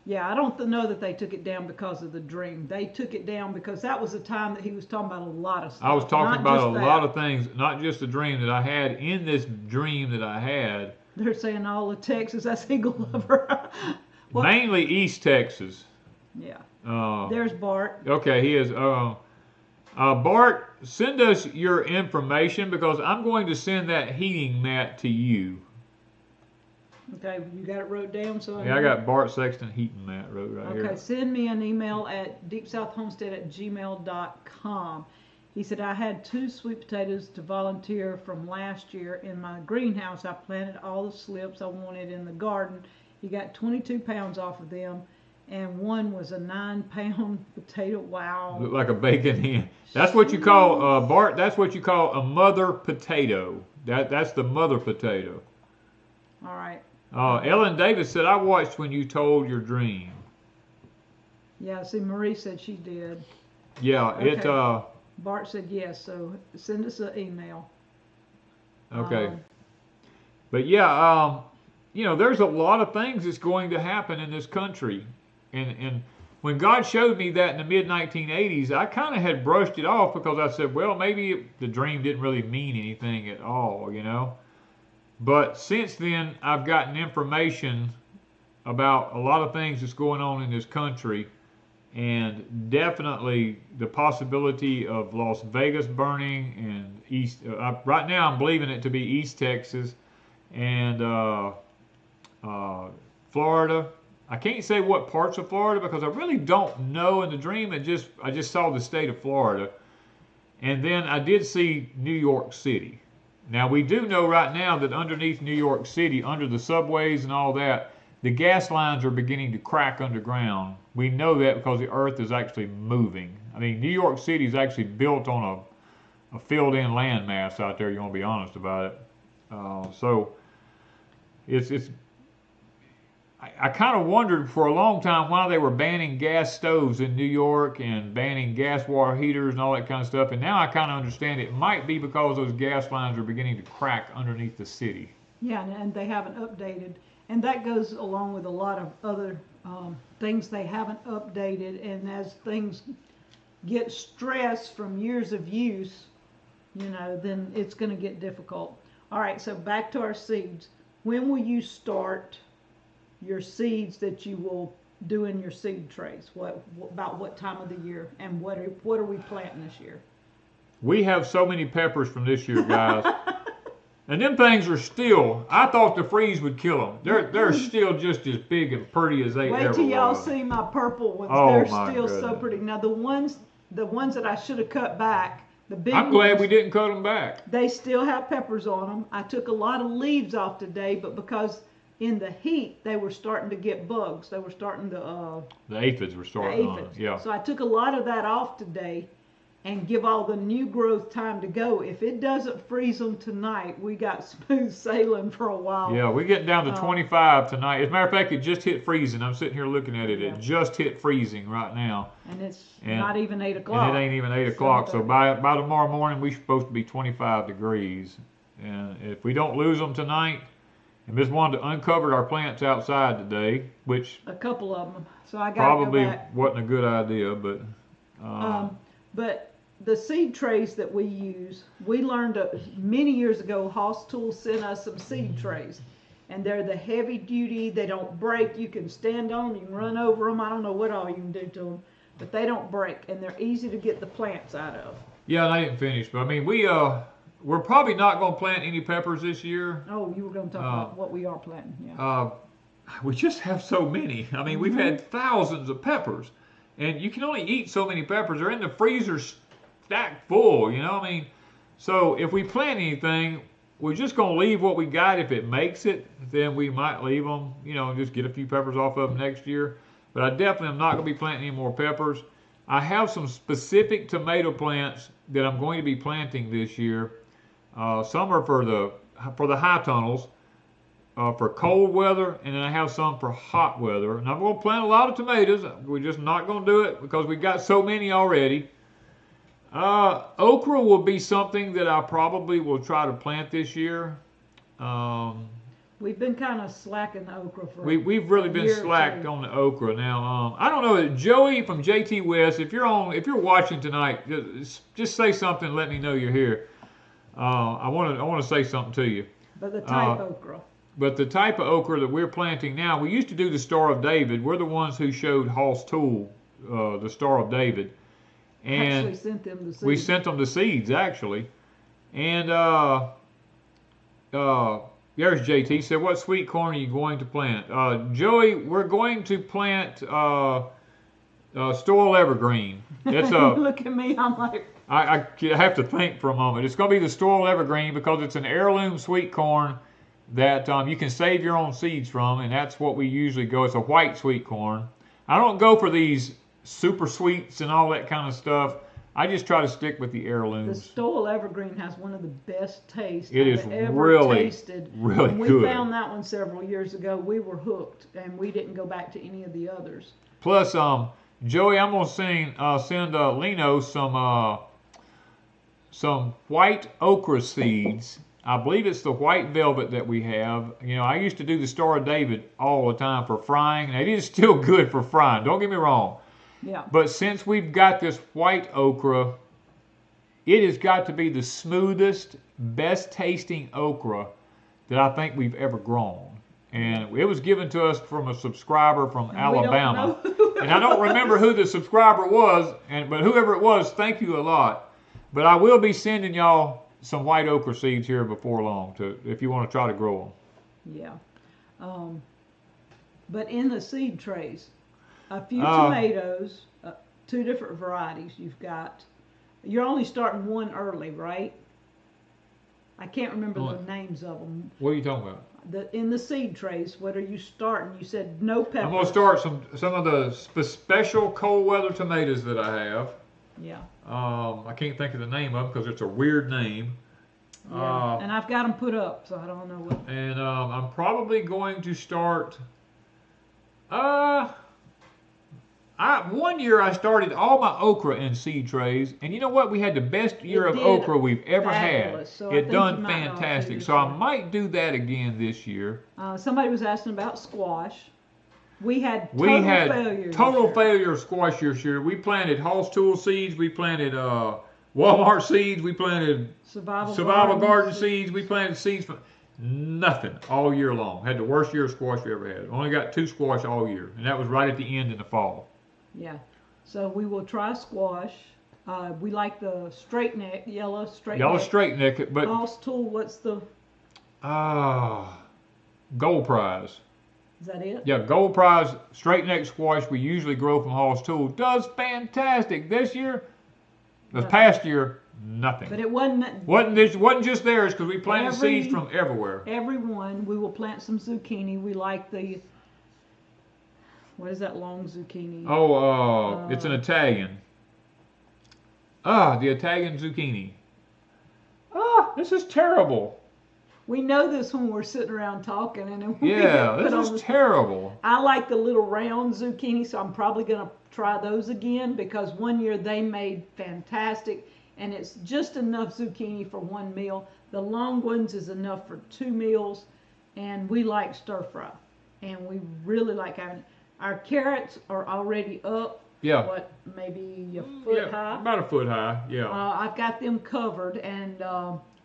B: Yeah, I don't know that they took it down because of the dream. They took it down because that was the time that he was talking about a lot of stuff.
A: I was talking about a lot of things, not just the dream that I had. In this dream that I had,
B: they're saying all of Texas. That's Eagle Lover.
A: Mainly East Texas.
B: Yeah. There's Bart.
A: Okay, he is. Bart, send us your information because I'm going to send that heating mat to you.
B: Okay, you got it wrote down?
A: I got Bart Sexton heating mat wrote right here.
B: Okay, send me an email at deepsouthhomestead@gmail.com. He said, I had 2 sweet potatoes to volunteer from last year. In my greenhouse, I planted all the slips I wanted in the garden. He got 22 pounds off of them. And one was a 9-pound potato. Wow. Looked
A: like a bacon hen. That's what you call, Bart, that's what you call a mother potato. That's the mother potato.
B: All right.
A: Ellen Davis said, I watched when you told your dream.
B: Yeah, see, Marie said she did.
A: Yeah, okay.
B: Bart said yes, so send us an email.
A: Okay. But yeah, there's a lot of things that's going to happen in this country. And when God showed me that in the mid-1980s, I kind of had brushed it off because I said, well, maybe the dream didn't really mean anything at all, But since then, I've gotten information about a lot of things that's going on in this country. and definitely the possibility of Las Vegas burning and East. Right now, I'm believing it to be East Texas and Florida. I can't say what parts of Florida because I really don't know. In the dream, I just saw the state of Florida, and then I did see New York City. Now we do know right now that underneath New York City, under the subways and all that, the gas lines are beginning to crack underground. We know that because the earth is actually moving. I mean, New York City is actually built on a filled-in landmass out there. You want to be honest about it. So it's I kind of wondered for a long time why they were banning gas stoves in New York and banning gas water heaters and all that kind of stuff. And now I kind of understand it might be because those gas lines are beginning to crack underneath the city.
B: Yeah, and they haven't updated. And that goes along with a lot of other things they haven't updated. And as things get stressed from years of use, you know, then it's going to get difficult. All right, so back to our seeds. When will you start your seeds that you will do in your seed trays? About what time of the year, and what are we planting this year?
A: We have so many peppers from this year, guys. And them things are still, I thought the freeze would kill them. They're still just as big and pretty as they ever were.
B: Wait till y'all see my purple ones.
A: Oh,
B: they're
A: my
B: still
A: goodness.
B: so pretty. Now the ones that I should have cut back, the big
A: I'm glad
B: ones,
A: we didn't cut them back.
B: they still have peppers on them. I took a lot of leaves off today, but because in the heat they were starting to get bugs. They were starting to
A: The aphids were starting on it.
B: aphids.
A: Yeah.
B: So I took a lot of that off today and give all the new growth time to go. If it doesn't freeze them tonight, we got smooth sailing for a while.
A: Yeah, we're getting down to 25 tonight. As a matter of fact, it just hit freezing. I'm sitting here looking at it.
B: Yeah.
A: It just hit freezing right now.
B: And it's not even 8 o'clock.
A: And it ain't even 8 o'clock. So by tomorrow morning, we're supposed to be 25 degrees. And if we don't lose them tonight, and Miss Wanda uncovered our plants outside today, which
B: a couple of them. So I got
A: probably
B: to go back.
A: wasn't a good idea, but
B: But the seed trays that we use, we learned many years ago, Hoss Tools sent us some seed trays. And they're the heavy duty, they don't break, you can stand on them, you can run over them, I don't know what all you can do to them, but they don't break, and they're easy to get the plants out of.
A: yeah, and I didn't finish. But I mean, we're probably not going to plant any peppers this year.
B: Oh, you were going to talk about what we are planting, yeah.
A: We just have so many. I mean, we've had thousands of peppers, and you can only eat so many peppers. They're in the freezer stacked full, you know. I mean, so if we plant anything, we're just going to leave what we got. If it makes it, then we might leave them, you know, and just get a few peppers off of them next year. But I definitely am not going to be planting any more peppers. I have some specific tomato plants that I'm going to be planting this year. Some are for the high tunnels, for cold weather, and then I have some for hot weather. And I'm going to plant a lot of tomatoes. We're just not going to do it because we got so many already. Okra will be something that I probably will try to plant this year.
B: We've been kind of slacking the okra for
A: We've really been slacked on the okra. Now, I don't know, Joey from JT West, if you're watching tonight, just say something and let me know you're here. I want to say something to you.
B: But the type okra.
A: But the type of okra that we're planting now, we used to do the Star of David. We're the ones who showed Hoss Tool the Star of David. And
B: actually sent them the seeds.
A: We sent them the seeds, actually. And there's JT. He said, what sweet corn are you going to plant? Joey, we're going to plant Stoil Evergreen. It's
B: Look at me, I'm like...
A: I have to think for a moment. It's going to be the Stoil Evergreen because it's an heirloom sweet corn that you can save your own seeds from, and that's what we usually go. It's a white sweet corn. I don't go for these super sweets and all that kind of stuff. I just try to stick with the heirlooms.
B: The Stoil Evergreen has one of the best tastes
A: I've
B: ever tasted.
A: Really
B: when we
A: good.
B: found that one several years ago, we were hooked, and we didn't go back to any of the others.
A: Plus, Joey, I'm gonna send Lino some white okra seeds. I believe it's the white velvet that we have. You know, I used to do the Star of David all the time for frying, and it is still good for frying. Don't get me wrong.
B: Yeah.
A: But since we've got this white okra, it has got to be the smoothest, best tasting okra that I think we've ever grown. And it was given to us from a subscriber from Alabama. And I don't remember who the subscriber was, but whoever it was, thank you a lot. But I will be sending y'all some white okra seeds here before long, if you want to try to grow them.
B: Yeah. But in the seed trays, a few tomatoes, 2 different varieties you've got. You're only starting one early, right? I can't remember the names of them.
A: What are you talking about?
B: In the seed trays, what are you starting? You said no peppers.
A: I'm going to start some of the special cold weather tomatoes that I have.
B: Yeah.
A: I can't think of the name of them because it's a weird name.
B: Yeah. And I've got them put up, so I don't know what.
A: And I'm probably going to start. One year I started all my okra in seed trays, and you know what? We had the best year of okra we've ever had.
B: So
A: it done fantastic. So I might do that again this year.
B: Somebody was asking about squash. We had
A: total failure of squash this year. We planted Hall's Tool seeds. We planted Walmart seeds. We planted survival garden seeds. We planted seeds from nothing all year long. Had the worst year of squash we ever had. Only got 2 squash all year, and that was right at the end in the fall.
B: Yeah, so we will try squash. We like the straight neck, yellow straight neck.
A: Yellow straight neck, but
B: Hall's Tool, what's the?
A: Gold Prize.
B: Is that it?
A: Yeah, Gold Prize straight neck squash we usually grow from Hall's Tool does fantastic. This year, the past year, nothing.
B: But it wasn't
A: just theirs because we planted seeds from everywhere.
B: Everyone, we will plant some zucchini. We like the. What is that long zucchini?
A: It's an Italian. The Italian zucchini. This is terrible.
B: We know this when we're sitting around talking, and
A: this is terrible.
B: I like the little round zucchini, so I'm probably going to try those again because one year they made fantastic, and it's just enough zucchini for 1 meal. The long ones is enough for 2 meals, and we like stir fry, and we really like having it. Our carrots are already up.
A: Yeah.
B: What, maybe a foot high?
A: About a foot high, yeah.
B: I've got them covered, and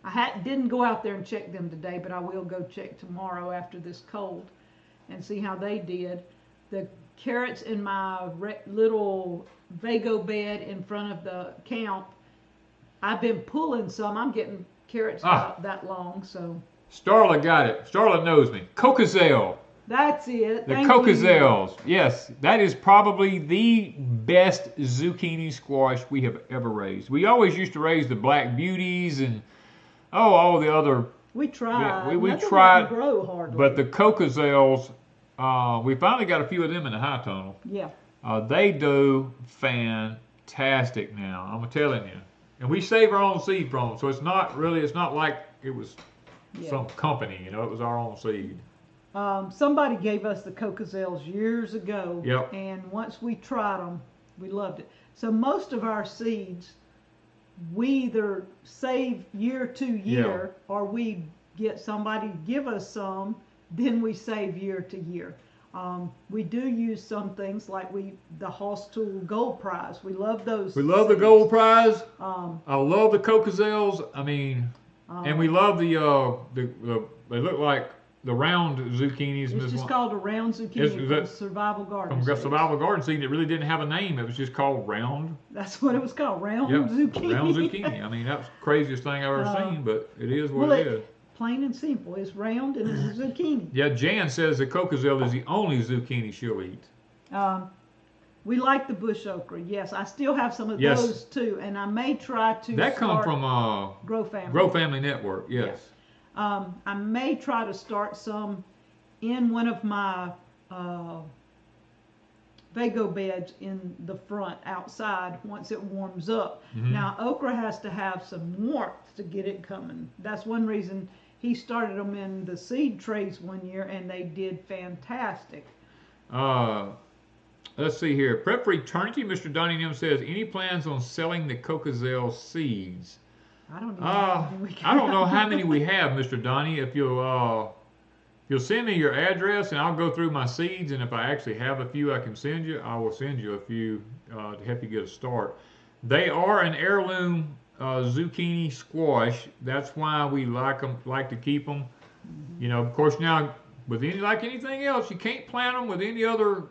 B: I didn't go out there and check them today, but I will go check tomorrow after this cold and see how they did. The carrots in my little Vago bed in front of the camp, I've been pulling some. I'm getting carrots about that long, so.
A: Starla got it. Starla knows me. Cocazelle.
B: That's it.
A: The Cocazelles. Yes, that is probably the best zucchini squash we have ever raised. We always used to raise the Black Beauties and all the other.
B: We tried.
A: We tried,
B: grow hardly.
A: but the Cocazelles, we finally got a few of them in the high tunnel.
B: Yeah.
A: They do fantastic now. I'm telling you, and we save our own seed from them, so it's not like it was some company. It was our own seed.
B: Somebody gave us the Cocazelles years ago,
A: and
B: once we tried them, we loved it. So most of our seeds, we either save year to year, or we get somebody to give us some, then we save year to year. We do use some things like the Hall's Tool Gold Prize. We love those.
A: We love seeds. The Gold Prize. I love the Cocazelles. I mean, and we love the they look like the round zucchinis.
B: It's just called a round zucchini from Survival Garden.
A: From Survival Garden seed. It really didn't have a name. It was just called round.
B: That's what it was called, round zucchini.
A: Round zucchini. I mean, that was the craziest thing I've ever seen, but it is what it is.
B: Plain and simple. It's round and it's a zucchini.
A: Yeah, Jan says the Cocazelle is the only zucchini she'll eat.
B: We like the bush okra. Yes, I still have some of those too, and I may try to.
A: That comes from
B: Grow Family.
A: Grow Family Network. Yes.
B: I may try to start some in one of my Vago beds in the front outside once it warms up. Now, okra has to have some warmth to get it coming. That's one reason he started them in the seed trays one year, and they did fantastic.
A: Let's see here. Prep for Eternity, Mr. Donningham says, any plans on selling the Cocazelle seeds?
B: I don't know.
A: I don't know how many we have, Mr. Donnie. If you'll send me your address, and I'll go through my seeds, and if I actually have a few I can send you, I will send you a few to help you get a start. They are an heirloom zucchini squash. That's why we like to keep them. Of course, now with like anything else, you can't plant them with any other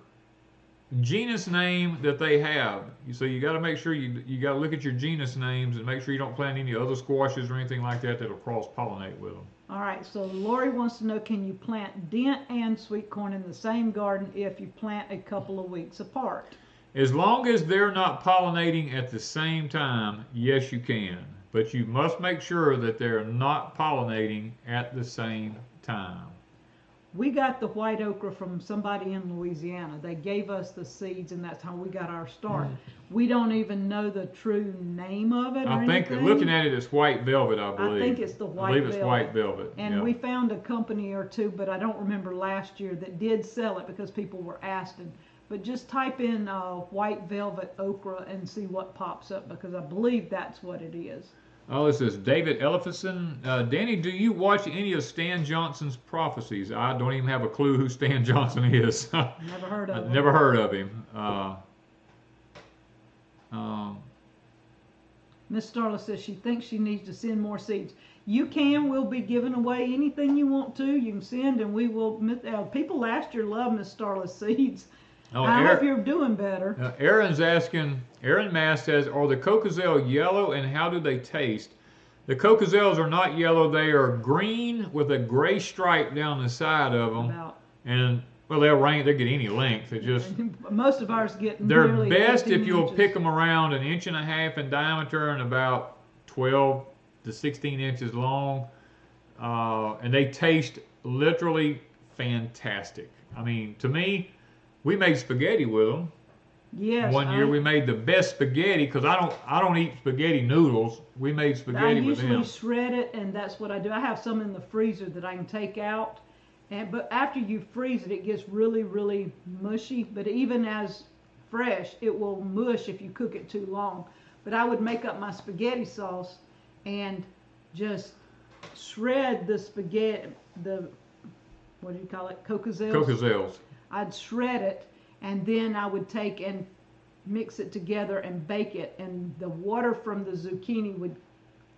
A: genus name that they have. So you got to make sure you got to look at your genus names and make sure you don't plant any other squashes or anything like that that'll cross-pollinate with them.
B: All right, so Lori wants to know, can you plant dent and sweet corn in the same garden if you plant a couple of weeks apart?
A: As long as they're not pollinating at the same time, yes, you can. But you must make sure that they're not pollinating at the same time.
B: We got the white okra from somebody in Louisiana. They gave us the seeds, and that's how we got our start. We don't even know the true name of it.
A: I think looking at it, it's white velvet, I believe.
B: I think it's the white velvet.
A: I believe it's white velvet.
B: And we found a company or two, but I don't remember last year, that did sell it because people were asking. But just type in white velvet okra and see what pops up, because I believe that's what it is.
A: Oh, this is David Elefison. Danny, do you watch any of Stan Johnson's prophecies? I don't even have a clue who Stan Johnson is.
B: Never heard of him.
A: Never heard of him.
B: Miss Starla says she thinks she needs to send more seeds. You can. We'll be giving away anything you want to. You can send, and we will. People last year loved Miss Starla's seeds.
A: Oh,
B: I hope you're doing better.
A: Aaron's asking, Aaron Mass says, are the Cocozelle yellow and how do they taste? The Cocozelles are not yellow. They are green with a gray stripe down the side of them. And, well, they'll get any length. It just,
B: most of ours get
A: they're
B: nearly
A: best if you'll
B: inches.
A: pick them around 1.5 inches in diameter and about 12 to 16 inches long. And they taste literally fantastic. I mean, to me, we made spaghetti with them.
B: Yes.
A: One year we made the best spaghetti, because I don't eat spaghetti noodles. We made spaghetti with them.
B: I usually shred it, and that's what I do. I have some in the freezer that I can take out, but after you freeze it, it gets really, really mushy. But even as fresh, it will mush if you cook it too long. But I would make up my spaghetti sauce and just shred the spaghetti, what do you call it? Cocozelles?
A: Cocozelles.
B: I'd shred it, and then I would take and mix it together and bake it, and the water from the zucchini would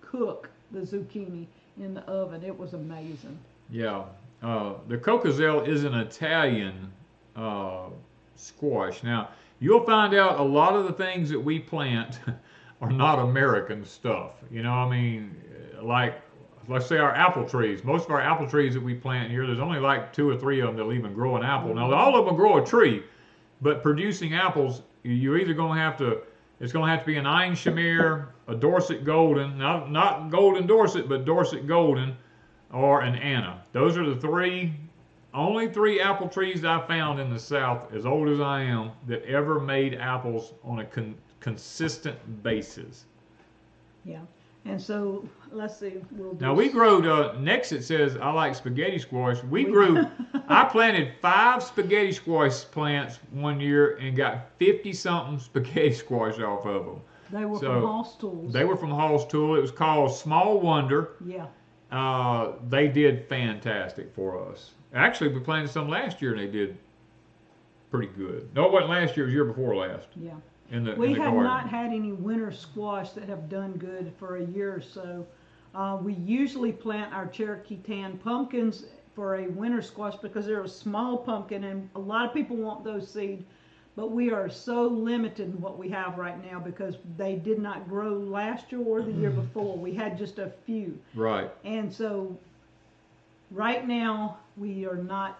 B: cook the zucchini in the oven. It was amazing.
A: Yeah. The Cocozelle is an Italian squash. Now, you'll find out a lot of the things that we plant are not American stuff. You know, I mean, like, let's say our apple trees. Most of our apple trees that we plant here, there's only like 2 or 3 of them that'll even grow an apple. Now, all of them grow a tree, but producing apples, you're either going to have to, it's going to have to be an Ein Shamir, a Dorset Golden, not Golden Dorset, but Dorset Golden, or an Anna. Those are the only 3 apple trees I found in the South, as old as I am, that ever made apples on a consistent basis.
B: Yeah. And so, let's see, we'll do.
A: Now we grow, next it says, I like spaghetti squash. I planted 5 spaghetti squash plants one year and got 50-something spaghetti squash off of them.
B: They were from Hall's Tools.
A: They were from Hall's Tool. It was called Small Wonder.
B: Yeah.
A: They did fantastic for us. Actually, we planted some last year and they did pretty good. No, it wasn't last year, it was the year before last.
B: Yeah.
A: We
B: have not had any winter squash that have done good for a year or so. We usually plant our Cherokee tan pumpkins for a winter squash because they're a small pumpkin, and a lot of people want those seeds. But we are so limited in what we have right now because they did not grow last year or the year before. We had just a few.
A: Right.
B: And so right now we are not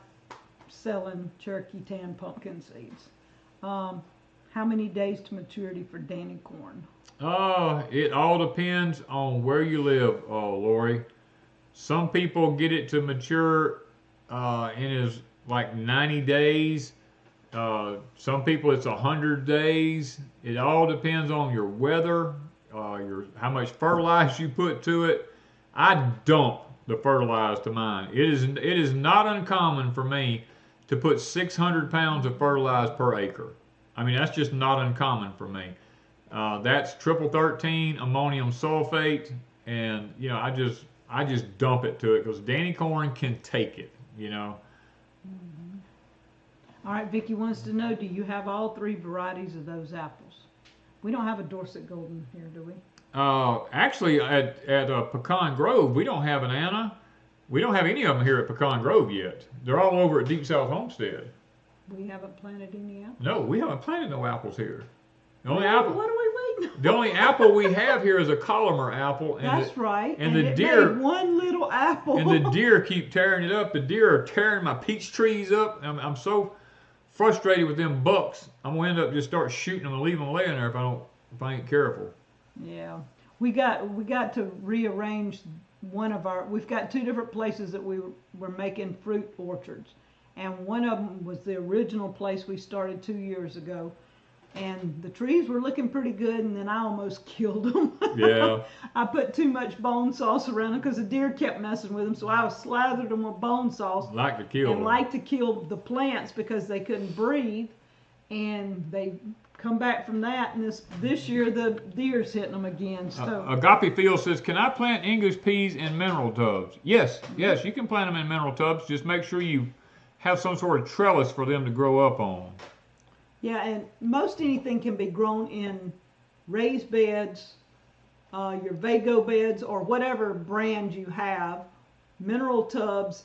B: selling Cherokee tan pumpkin seeds. How many days to maturity for Danny corn?
A: It all depends on where you live, Lori. Some people get it to mature in like 90 days. Some people it's 100 days. It all depends on your weather, how much fertilizer you put to it. I dump the fertilizer to mine. It is not uncommon for me to put 600 pounds of fertilizer per acre. I mean, that's just not uncommon for me. That's triple 13 ammonium sulfate, and you know, I just dump it to it because Danny corn can take it. You know.
B: All right, Vicki wants to know: do you have all 3 varieties of those apples? We don't have a Dorset Golden here, do we?
A: Actually, at Pecan Grove, we don't have an Anna. We don't have any of them here at Pecan Grove yet. They're all over at Deepsouth Homestead.
B: We haven't planted any apples.
A: No, we haven't planted no apples here. The only
B: What
A: apple.
B: are we waiting on?
A: The only apple we have here is a columnar apple. And
B: That's right.
A: And,
B: and
A: the
B: it
A: deer.
B: made one little apple.
A: And the deer keep tearing it up. The deer are tearing my peach trees up. I'm so frustrated with them bucks. I'm gonna end up just start shooting them and leave them laying there if I ain't careful.
B: Yeah, we got to rearrange one of our. We've got two different places that we were making fruit orchards, and one of them was the original place we started 2 years ago. And the trees were looking pretty good, and then I almost killed them.
A: Yeah.
B: I put too much bone sauce around them because the deer kept messing with them, so I slathered them with bone sauce.
A: Like to kill them.
B: Like to kill the plants because they couldn't breathe, and they come back from that, and this year the deer's hitting them again. So
A: Agape Field says, can I plant English peas in mineral tubs? Yes, yes, you can plant them in mineral tubs. Just make sure you have some sort of trellis for them to grow up on.
B: Yeah, and most anything can be grown in raised beds, your Vago beds, or whatever brand you have. Mineral tubs,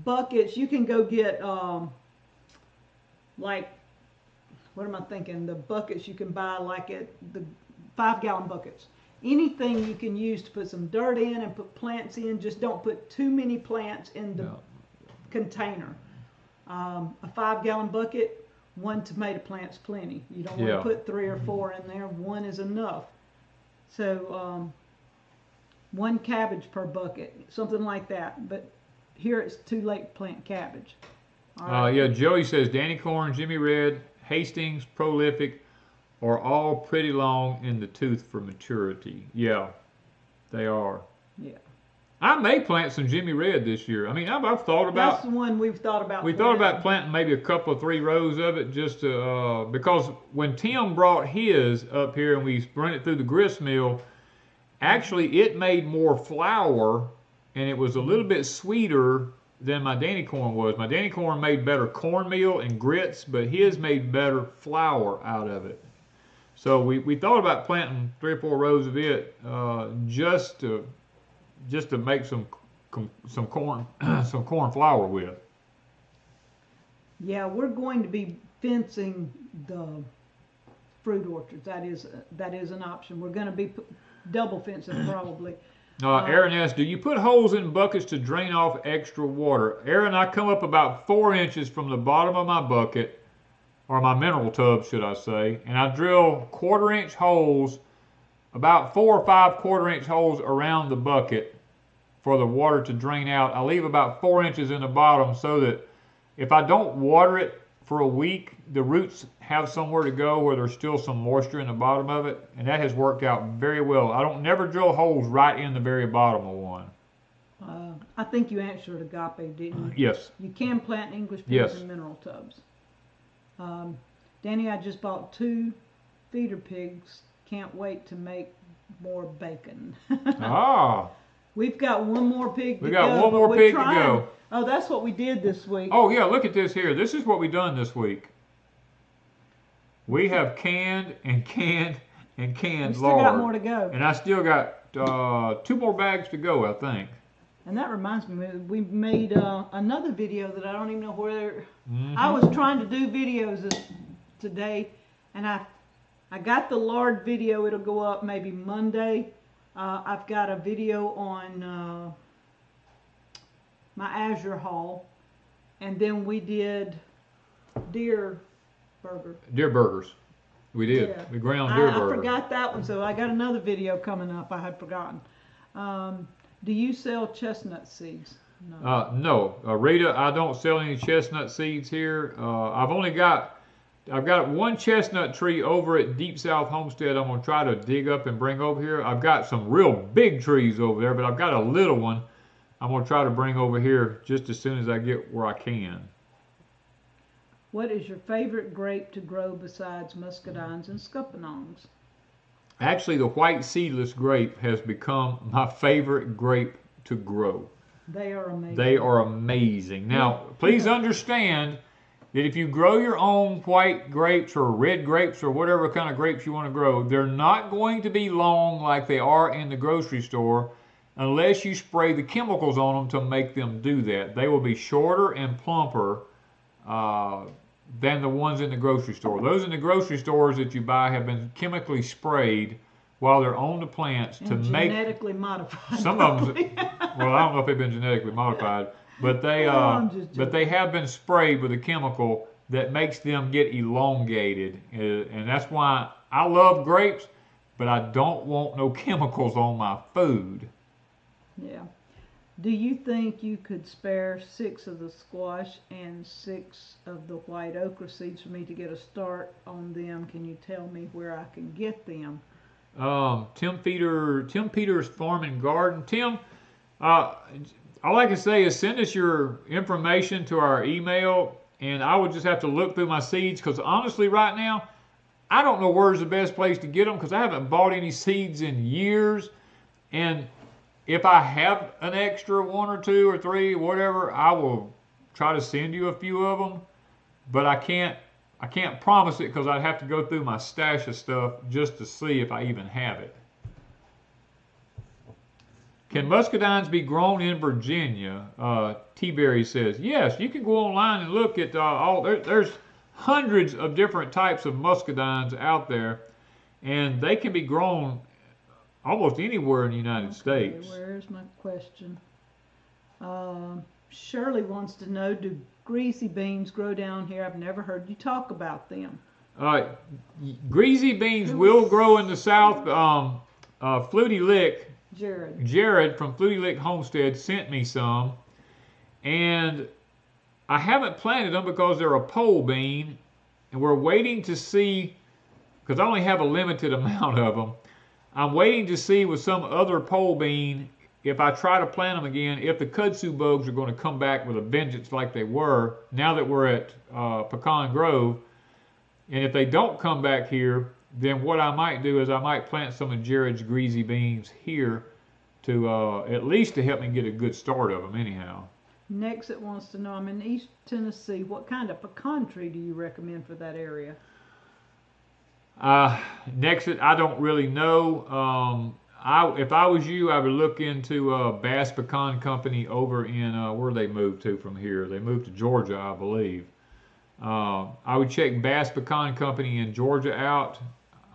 B: buckets. You can go get like, what am I thinking? The buckets you can buy like at the 5-gallon buckets. Anything you can use to put some dirt in and put plants in. Just don't put too many plants in the container. A 5-gallon bucket. 1 tomato plant's plenty. You don't want to put 3 or 4 in there. 1 is enough. So 1 cabbage per bucket, something like that. But here it's too late to plant cabbage. All right.
A: Yeah, Joey says Danny Corn, Jimmy Red, Hastings, Prolific are all pretty long in the tooth for maturity. Yeah, they are.
B: Yeah.
A: I may plant some Jimmy Red this year. I mean, I've thought about.
B: That's the one we've thought about.
A: We thought about planting maybe a couple of 3 rows of it just to, because when Tim brought his up here and we run it through the grist mill, actually it made more flour and it was a little bit sweeter than my Danny Corn was. My Danny Corn made better cornmeal and grits, but his made better flour out of it. So we thought about planting 3 or 4 rows of it just to make some corn some corn flour with.
B: Yeah, we're going to be fencing the fruit orchards. That is an option. We're going to be double fencing probably.
A: Aaron asks, do you put holes in buckets to drain off extra water? Aaron, I come up about 4 inches from the bottom of my bucket, or my mineral tub, should I say, and I drill 1/4-inch holes, about 4 or 5 1/4-inch holes around the bucket for the water to drain out. I leave about 4 inches in the bottom so that if I don't water it for a week, the roots have somewhere to go where there's still some moisture in the bottom of it, and that has worked out very well. I don't never drill holes right in the very bottom of one.
B: I think you answered Agape, didn't you?
A: Yes.
B: You can plant English peas in mineral tubs. Danny, I just bought 2 feeder pigs. Can't wait to make more bacon. We've got 1 more pig to go.
A: We got 1 more pig to go.
B: Oh, that's what we did this week.
A: Oh yeah, look at this here. This is what we done this week. We have canned and canned and canned lard.
B: We still got more to go.
A: And I still got 2 more bags to go, I think.
B: And that reminds me, we made another video that I don't even know where. I was trying to do videos today, and I got the lard video. It'll go up maybe Monday. I've got a video on my Azure haul, and then we did deer burger.
A: Deer burgers. We did. Yeah. We ground deer burgers.
B: I forgot that one, so I got another video coming up I had forgotten. Do you sell chestnut seeds? No.
A: No. Rita, I don't sell any chestnut seeds here. I've got 1 chestnut tree over at Deepsouth Homestead I'm going to try to dig up and bring over here. I've got some real big trees over there, but I've got a little one I'm going to try to bring over here just as soon as I get where I can.
B: What is your favorite grape to grow besides muscadines and scuppernongs?
A: Actually, the white seedless grape has become my favorite grape to grow.
B: They are amazing.
A: They are amazing. Now, please understand that if you grow your own white grapes or red grapes or whatever kind of grapes you want to grow, they're not going to be long like they are in the grocery store unless you spray the chemicals on them to make them do that. They will be shorter and plumper than the ones in the grocery store. Those in the grocery stores that you buy have been chemically sprayed while they're on the plants to make
B: genetically modified.
A: some of them. Well, I don't know if they've been genetically modified, but they have been sprayed with a chemical that makes them get elongated, and that's why I love grapes, but I don't want no chemicals on my food.
B: Yeah. Do you think you could spare 6 of the squash and 6 of the white okra seeds for me to get a start on them? Can you tell me where I can get them?
A: Tim Peters Farm and Garden. Tim, all I can say is send us your information to our email, and I would just have to look through my seeds, because honestly right now, I don't know where's the best place to get them, because I haven't bought any seeds in years. And if I have an extra 1 or 2 or 3, whatever, I will try to send you a few of them. But I can't promise it, because I'd have to go through my stash of stuff just to see if I even have it. Can muscadines be grown in Virginia? T-Berry says, yes, you can go online and look at there's hundreds of different types of muscadines out there, and they can be grown almost anywhere in the United States.
B: Where's my question? Shirley wants to know, do greasy beans grow down here? I've never heard you talk about them.
A: Greasy beans will grow in the South. Flutie Lick, Jared from Flutie Lick Homestead sent me some, and I haven't planted them because they're a pole bean, and we're waiting to see, because I only have a limited amount of them. I'm waiting to see with some other pole bean, if I try to plant them again, if the kudzu bugs are going to come back with a vengeance like they were now that we're at Pecan Grove. And if they don't come back here, then what I might do is I might plant some of Jared's greasy beans here to at least to help me get a good start of them anyhow.
B: Next, it wants to know, I'm in East Tennessee. What kind of pecan tree do you recommend for that area?
A: Next, I don't really know. If I was you, I would look into Bass Pecan Company over in where they moved to from here. They moved to Georgia, I believe. I would check Bass Pecan Company in Georgia out.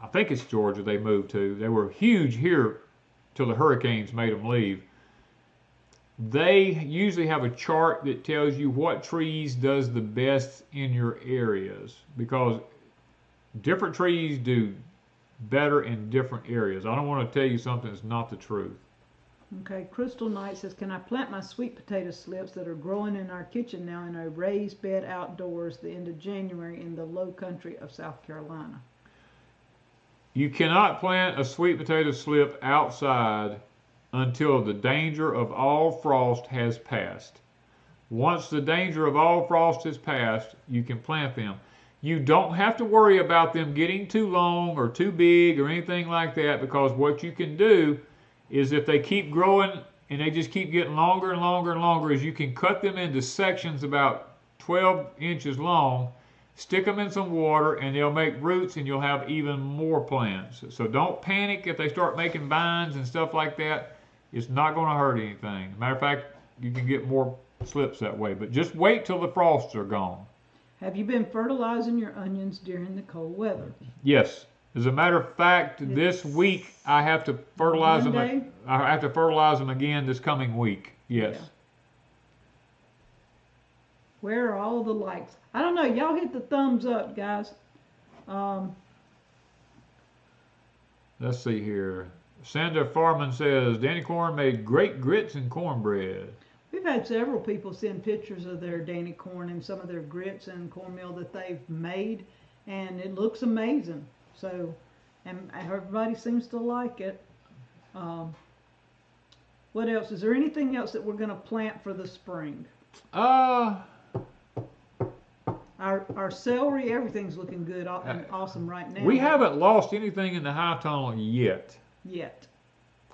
A: I think it's Georgia they moved to. They were huge here till the hurricanes made them leave. They usually have a chart that tells you what trees does the best in your areas, because different trees do better in different areas. I don't want to tell you something that's not the truth.
B: Okay, Crystal Knight says, can I plant my sweet potato slips that are growing in our kitchen now in a raised bed outdoors the end of January in the low country of South Carolina?
A: You cannot plant a sweet potato slip outside until the danger of all frost has passed. Once the danger of all frost has passed, you can plant them. You don't have to worry about them getting too long or too big or anything like that, because what you can do is, if they keep growing and they just keep getting longer and longer and longer, is you can cut them into sections about 12 inches long, stick them in some water, and they'll make roots, and you'll have even more plants. So don't panic if they start making vines and stuff like that. It's not going to hurt anything. Matter of fact, you can get more slips that way, but just wait till the frosts are gone.
B: Have you been fertilizing your onions during the cold weather?
A: Yes. As a matter of fact, this week I have to fertilize them. I have to fertilize them again this coming week. Yes. Yeah.
B: Where are all the likes? I don't know. Y'all hit the thumbs up, guys.
A: Let's see here. Sandra Farman says, Danny Corn made great grits and cornbread.
B: We've had several people send pictures of their Danny corn and some of their grits and cornmeal that they've made, and it looks amazing. So, and everybody seems to like it. What else? Is there anything else that we're going to plant for the spring? Our celery, everything's looking good and awesome right now.
A: We haven't lost anything in the high tunnel yet.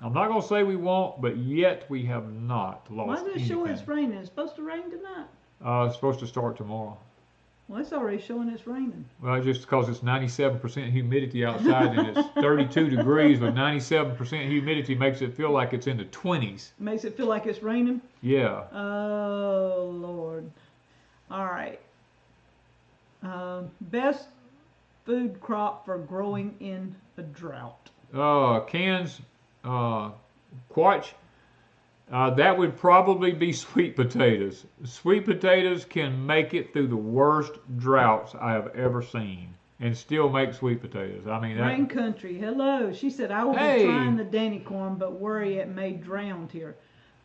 A: I'm not going to say we won't, but yet we have not lost anything. Why is it showing
B: it's raining? It's supposed to rain tonight.
A: It's supposed to start tomorrow.
B: Well, it's already showing it's raining.
A: Well, just because it's 97% humidity outside and it's 32 degrees with 97% humidity makes it feel like it's in the 20s.
B: Makes it feel like it's raining?
A: Yeah.
B: Oh, Lord. All right. Best food crop for growing in a drought.
A: Cans, quatch. That would probably be sweet potatoes. Sweet potatoes can make it through the worst droughts I have ever seen, and still make sweet potatoes. I mean,
B: Rain Country, hello. She said, I will be trying the Danny corn, but worry it may drown here.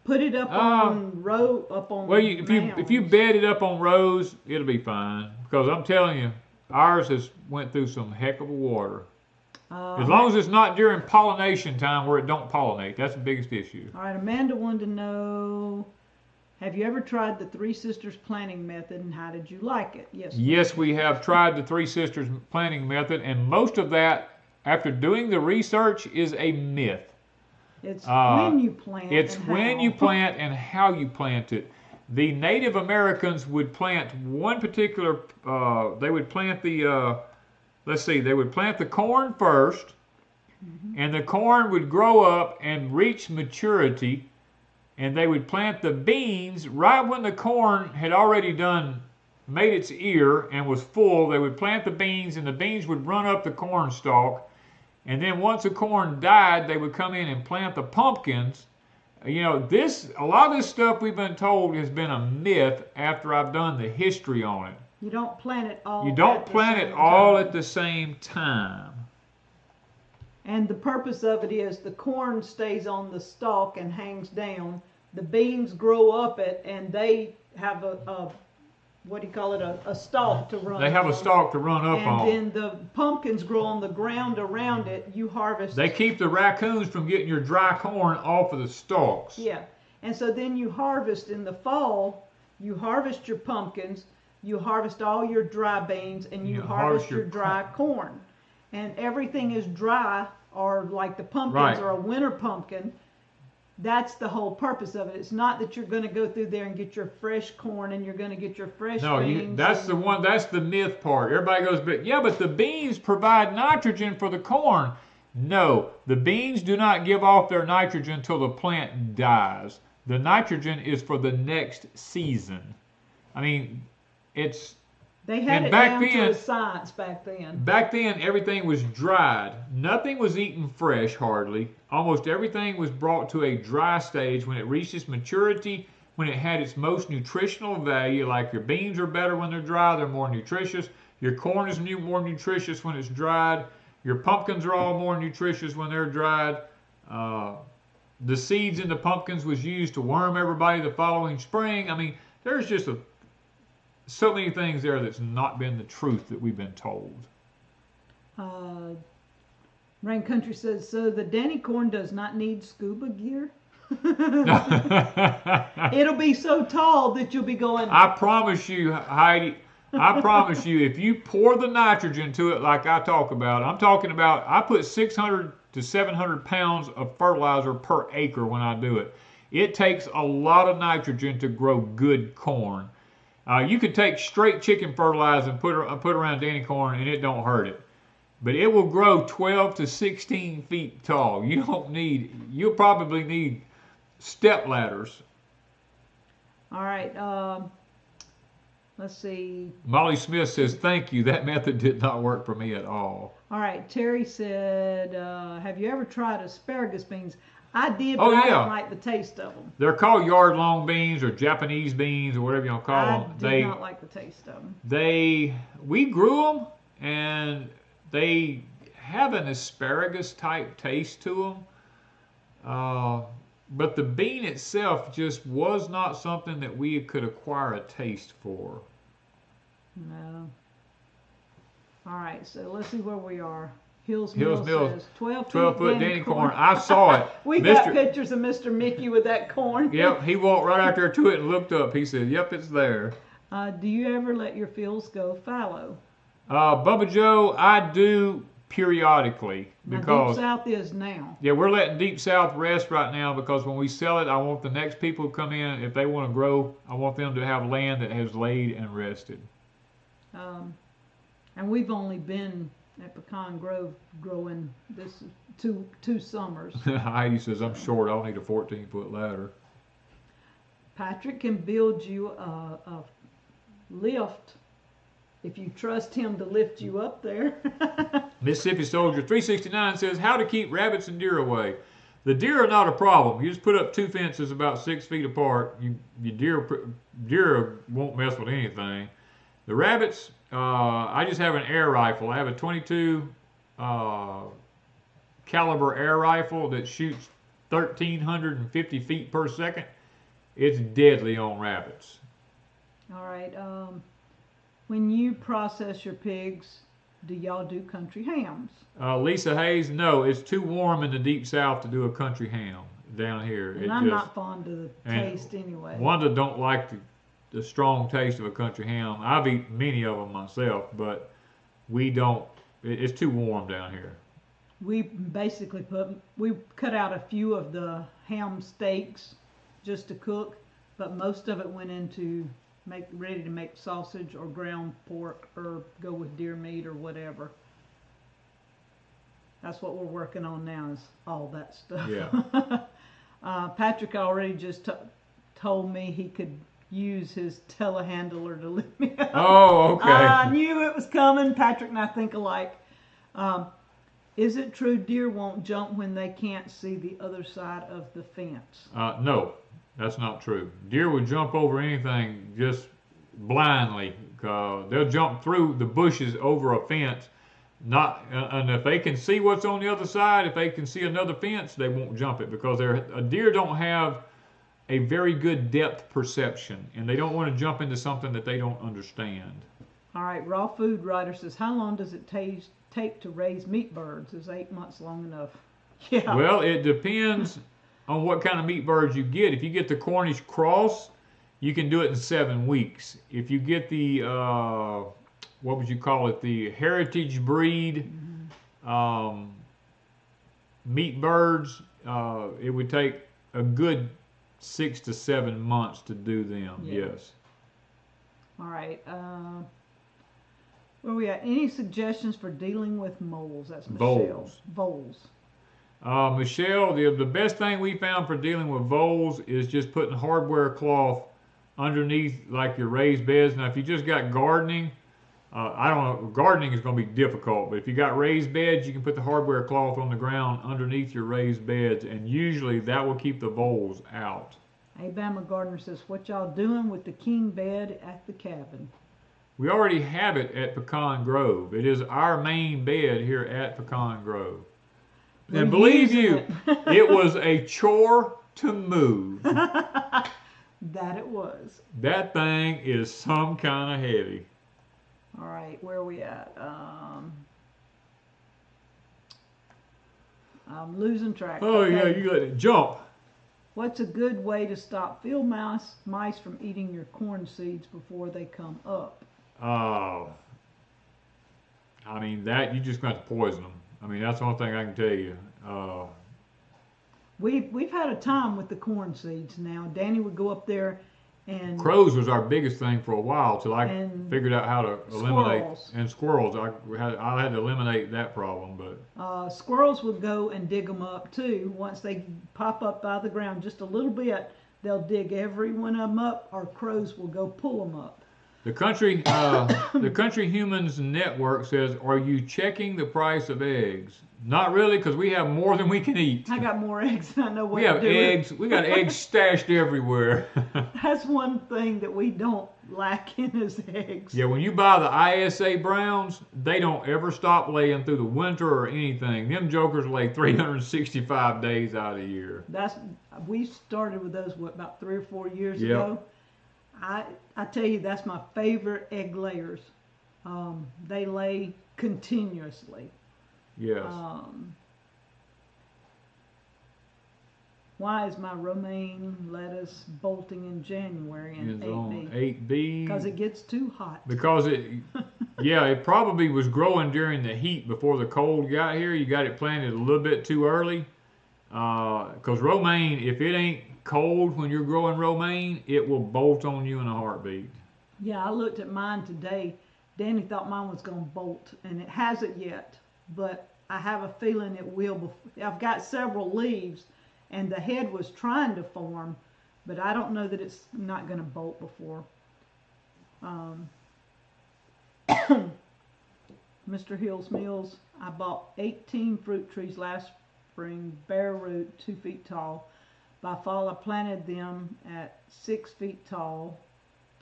B: Put it up on
A: well, if you bed it up on rows, it'll be fine. Because I'm telling you, ours has went through some heck of a water. As long as it's not during pollination time where it don't pollinate, that's the biggest issue.
B: All right, Amanda wanted to know, have you ever tried the Three Sisters planting method, and how did you like it?
A: Yes, we have tried the Three Sisters planting method, and most of that, after doing the research, is a myth.
B: It's when you plant.
A: It's when you plant and how you plant it. The Native Americans would plant one particular. They would plant the. Let's see. They would plant the corn first, and the corn would grow up and reach maturity, and they would plant the beans right when the corn had already made its ear and was full. They would plant the beans, and the beans would run up the corn stalk. And then once the corn died, they would come in and plant the pumpkins. You know, a lot of this stuff we've been told has been a myth after I've done the history on it.
B: You don't plant it all.
A: You don't plant it all at the same time.
B: And the purpose of it is the corn stays on the stalk and hangs down. The beans grow up it, and they have a what do you call it, a stalk to run.
A: They have a stalk to run up on.
B: And then the pumpkins grow on the ground around it. You harvest.
A: They keep the raccoons from getting your dry corn off of the stalks.
B: Yeah. And so then you harvest in the fall, you harvest your pumpkins, you harvest all your dry beans, and you harvest your dry corn. And everything is dry, or like the pumpkins or a winter pumpkin. That's the whole purpose of it. It's not that you're going to go through there and get your fresh corn and you're going to get your fresh beans.
A: That's the myth part. Everybody goes, but the beans provide nitrogen for the corn. No, the beans do not give off their nitrogen until the plant dies. The nitrogen is for the next season. I mean, it's...
B: They had it down to a science back then.
A: Back then, everything was dried. Nothing was eaten fresh, hardly. Almost everything was brought to a dry stage when it reached its maturity, when it had its most nutritional value. Like your beans are better when they're dry, they're more nutritious. Your corn is more nutritious when it's dried. Your pumpkins are all more nutritious when they're dried. The seeds in the pumpkins was used to worm everybody the following spring. I mean, there's just so many things there that's not been the truth that we've been told.
B: Rain Country says, so the Danny corn does not need scuba gear? It'll be so tall that you'll be going...
A: I promise you, Heidi, I promise you, if you pour the nitrogen to it like I talk about, I'm talking about, I put 600 to 700 pounds of fertilizer per acre when I do it. It takes a lot of nitrogen to grow good corn. You could take straight chicken fertilizer and put around Danny corn, and it don't hurt it. But it will grow 12 to 16 feet tall. You'll probably need step ladders.
B: All right. Let's see.
A: Molly Smith says, thank you. That method did not work for me at all.
B: All right. Terry said, have you ever tried asparagus beans? I did, but I didn't like the taste of them.
A: They're called yard-long beans or Japanese beans or whatever you want to call them.
B: I did not like the taste of them.
A: We grew them, and they have an asparagus-type taste to them. But the bean itself just was not something that we could acquire a taste for.
B: No. All right, so let's see where we are. Hills
A: Mills
B: says 12
A: foot Danny corn. I saw it.
B: We got pictures of Mr. Mickey with that corn.
A: Yep, he walked right out there to it and looked up. He said, yep, it's there.
B: Do you ever let your fields go fallow?
A: Bubba Joe, I do periodically. Because
B: Deepsouth is now.
A: Yeah, we're letting Deepsouth rest right now because when we sell it, I want the next people to come in. If they want to grow, I want them to have land that has laid and rested.
B: And we've only been at Pecan Grove growing this two summers.
A: Heidi says, I'm short. I'll need a 14-foot ladder.
B: Patrick can build you a lift if you trust him to lift you up there.
A: Mississippi Soldier 369 says, how to keep rabbits and deer away. The deer are not a problem. You just put up 2 fences about 6 feet apart. Deer won't mess with anything. The rabbits, I just have an air rifle. I have a 22 caliber air rifle that shoots 1,350 feet per second. It's deadly on rabbits.
B: All right. When you process your pigs, do y'all do country hams?
A: Lisa Hayes, no, it's too warm in the Deep South to do a country ham down here.
B: And I'm not fond of the taste anyway.
A: Wanda don't like the strong taste of a country ham. I've eaten many of them myself, but we don't. It's too warm down here.
B: We basically we cut out a few of the ham steaks just to cook, but most of it went into ready to make sausage or ground pork or go with deer meat or whatever. That's what we're working on now, is all that stuff.
A: Yeah.
B: Patrick already just told me he could use his telehandler to lift me up.
A: Oh, okay.
B: I knew it was coming. Patrick and I think alike. Is it true deer won't jump when they can't see the other side of the fence?
A: No, that's not true. Deer would jump over anything just blindly. They'll jump through the bushes over a fence. And if they can see what's on the other side, if they can see another fence, they won't jump it, because a deer don't have a very good depth perception, and they don't want to jump into something that they don't understand.
B: All right, Raw Food Writer says, how long does it take to raise meat birds? Is 8 months long enough? Yeah.
A: Well, it depends on what kind of meat birds you get. If you get the Cornish cross, you can do it in 7 weeks. If you get the what would you call it, the heritage breed meat birds, it would take a good 6 to 7 months to do them.
B: Yeah.
A: Yes.
B: All right. Where we at? Any suggestions for dealing with moles? That's Michelle. Voles.
A: Michelle, the best thing we found for dealing with voles is just putting hardware cloth underneath, like your raised beds. Now, if you just got gardening, I don't know, gardening is going to be difficult, but if you got raised beds, you can put the hardware cloth on the ground underneath your raised beds, and usually that will keep the voles out.
B: Alabama Gardener says, what y'all doing with the king bed at the cabin?
A: We already have it at Pecan Grove. It is our main bed here at Pecan Grove. And believe you, it was a chore to move.
B: That it was.
A: That thing is some kind of heavy.
B: All right, where are we at? I'm losing track.
A: Oh, okay. Yeah, you let it jump.
B: What's a good way to stop field mice from eating your corn seeds before they come up?
A: I mean, that you just got to poison them. I mean, that's the only thing I can tell you.
B: We've had a time with the corn seeds now. Danny would go up there and...
A: Crows was our biggest thing for a while till I figured out how to eliminate...
B: Squirrels.
A: And squirrels. I had to eliminate that problem, but...
B: Squirrels would go and dig them up too. Once they pop up out of the ground just a little bit, they'll dig every one of them up, or crows will go pull them up.
A: The Country Humans Network says, are you checking the price of eggs? Not really, because we have more than we can eat.
B: I got more eggs than I know what
A: to do. We have eggs.
B: With.
A: We got eggs stashed everywhere.
B: That's one thing that we don't lack in is eggs.
A: Yeah, when you buy the ISA Browns, they don't ever stop laying through the winter or anything. Them jokers lay 365 days out of the year.
B: We started with those, about 3 or 4 years ago. I tell you, that's my favorite egg layers. They lay continuously.
A: Yes.
B: Why is my romaine lettuce bolting in January in 8B?
A: 8B.
B: Because it gets too hot.
A: Because it probably was growing during the heat before the cold got here. You got it planted a little bit too early. Because romaine, if it ain't cold when you're growing romaine, it will bolt on you in a heartbeat. Yeah,
B: I looked at mine today. Danny thought mine was going to bolt, and it hasn't yet, but I have a feeling it will. I've got several leaves, and the head was trying to form, but I don't know that it's not going to bolt before. Mr. Hill's Mills. I bought 18 fruit trees last spring, bare root, 2 feet tall. By fall, I planted them at 6 feet tall.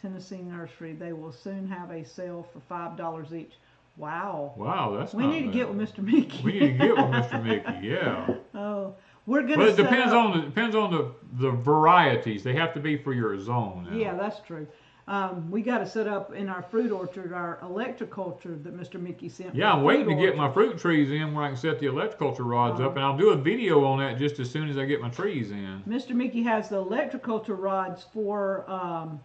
B: Tennessee nursery. They will soon have a sale for $5 each. Wow.
A: Wow, that's
B: We
A: not
B: need to
A: bad.
B: get with Mr. Mickey.
A: We need to get with Mr. Mickey, yeah.
B: Oh, we're gonna.
A: Well, it
B: set
A: depends
B: up,
A: on the varieties. They have to be for your zone. Now.
B: Yeah, that's true. We got to set up in our fruit orchard our electroculture that Mr. Mickey sent.
A: Yeah,
B: for
A: I'm
B: the
A: waiting to
B: fruit
A: get my
B: orchard.
A: fruit trees in where I can set the electroculture rods up, and I'll do a video on that just as soon as I get my trees in.
B: Mr. Mickey has the electroculture rods for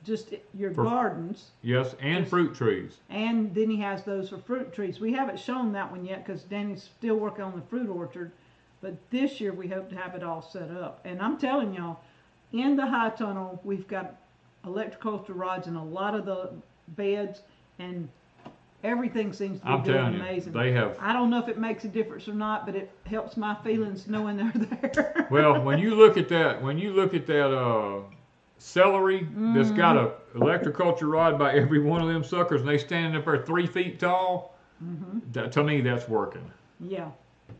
B: just your gardens.
A: Yes, and fruit trees.
B: And then he has those for fruit trees. We haven't shown that one yet because Danny's still working on the fruit orchard. But this year we hope to have it all set up. And I'm telling y'all, in the high tunnel, we've got electroculture rods in a lot of the beds, and everything seems to be doing amazing.
A: They have.
B: I don't know if it makes a difference or not, but it helps my feelings knowing they're there.
A: Well, when you look at that, celery that's got a electroculture rod by every one of them suckers, and they standing up there 3 feet tall, to me that's working.
B: Yeah,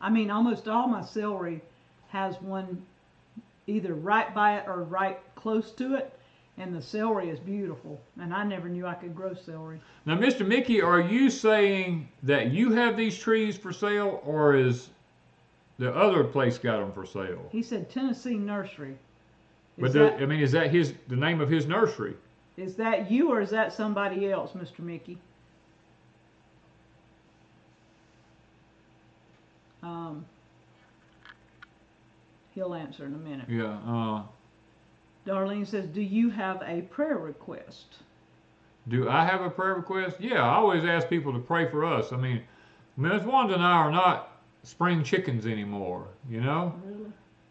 B: I mean almost all my celery has one either right by it or right close to it, and the celery is beautiful, and I never knew I could grow celery.
A: Now, Mr. Mickey, are you saying that you have these trees for sale, or is the other place got them for sale?
B: He said Tennessee Nursery.
A: Is that the name of his nursery?
B: Is that you or is that somebody else, Mr. Mickey? He'll answer in a minute.
A: Yeah.
B: Darlene says, do you have a prayer request?
A: Do I have a prayer request? Yeah, I always ask people to pray for us. I mean, Ms. Wanda and I are not spring chickens anymore, you know?
B: Really?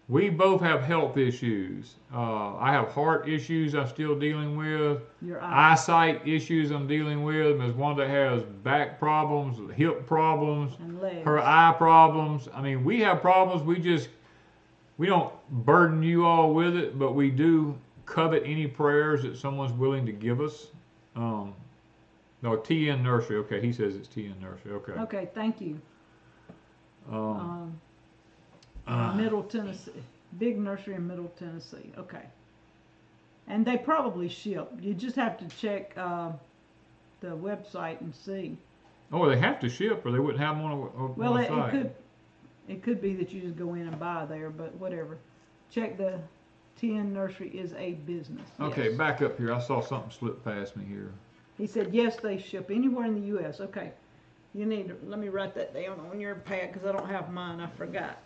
A: We both have health issues. I have heart issues I'm still dealing with.
B: Your eyes.
A: Eyesight issues I'm dealing with. Ms. Wanda has back problems, hip problems,
B: And legs.
A: her eye problems. I mean, we have problems. We don't burden you all with it, but we do covet any prayers that someone's willing to give us. No, TN Nursery. Okay, he says it's TN Nursery. Okay.
B: Okay, thank you. Middle Tennessee, big nursery in Middle Tennessee. Okay, and they probably ship. You just have to check the website and see.
A: Oh, they have to ship, or they wouldn't have them on
B: Well,
A: a site.
B: it could be that you just go in and buy there, but whatever. Check the TN Nursery is a business.
A: Okay,
B: yes.
A: back up here. I saw something slip past me here.
B: He said yes, they ship anywhere in the U.S. Okay, you need to let me write that down on your pad because I don't have mine. I forgot.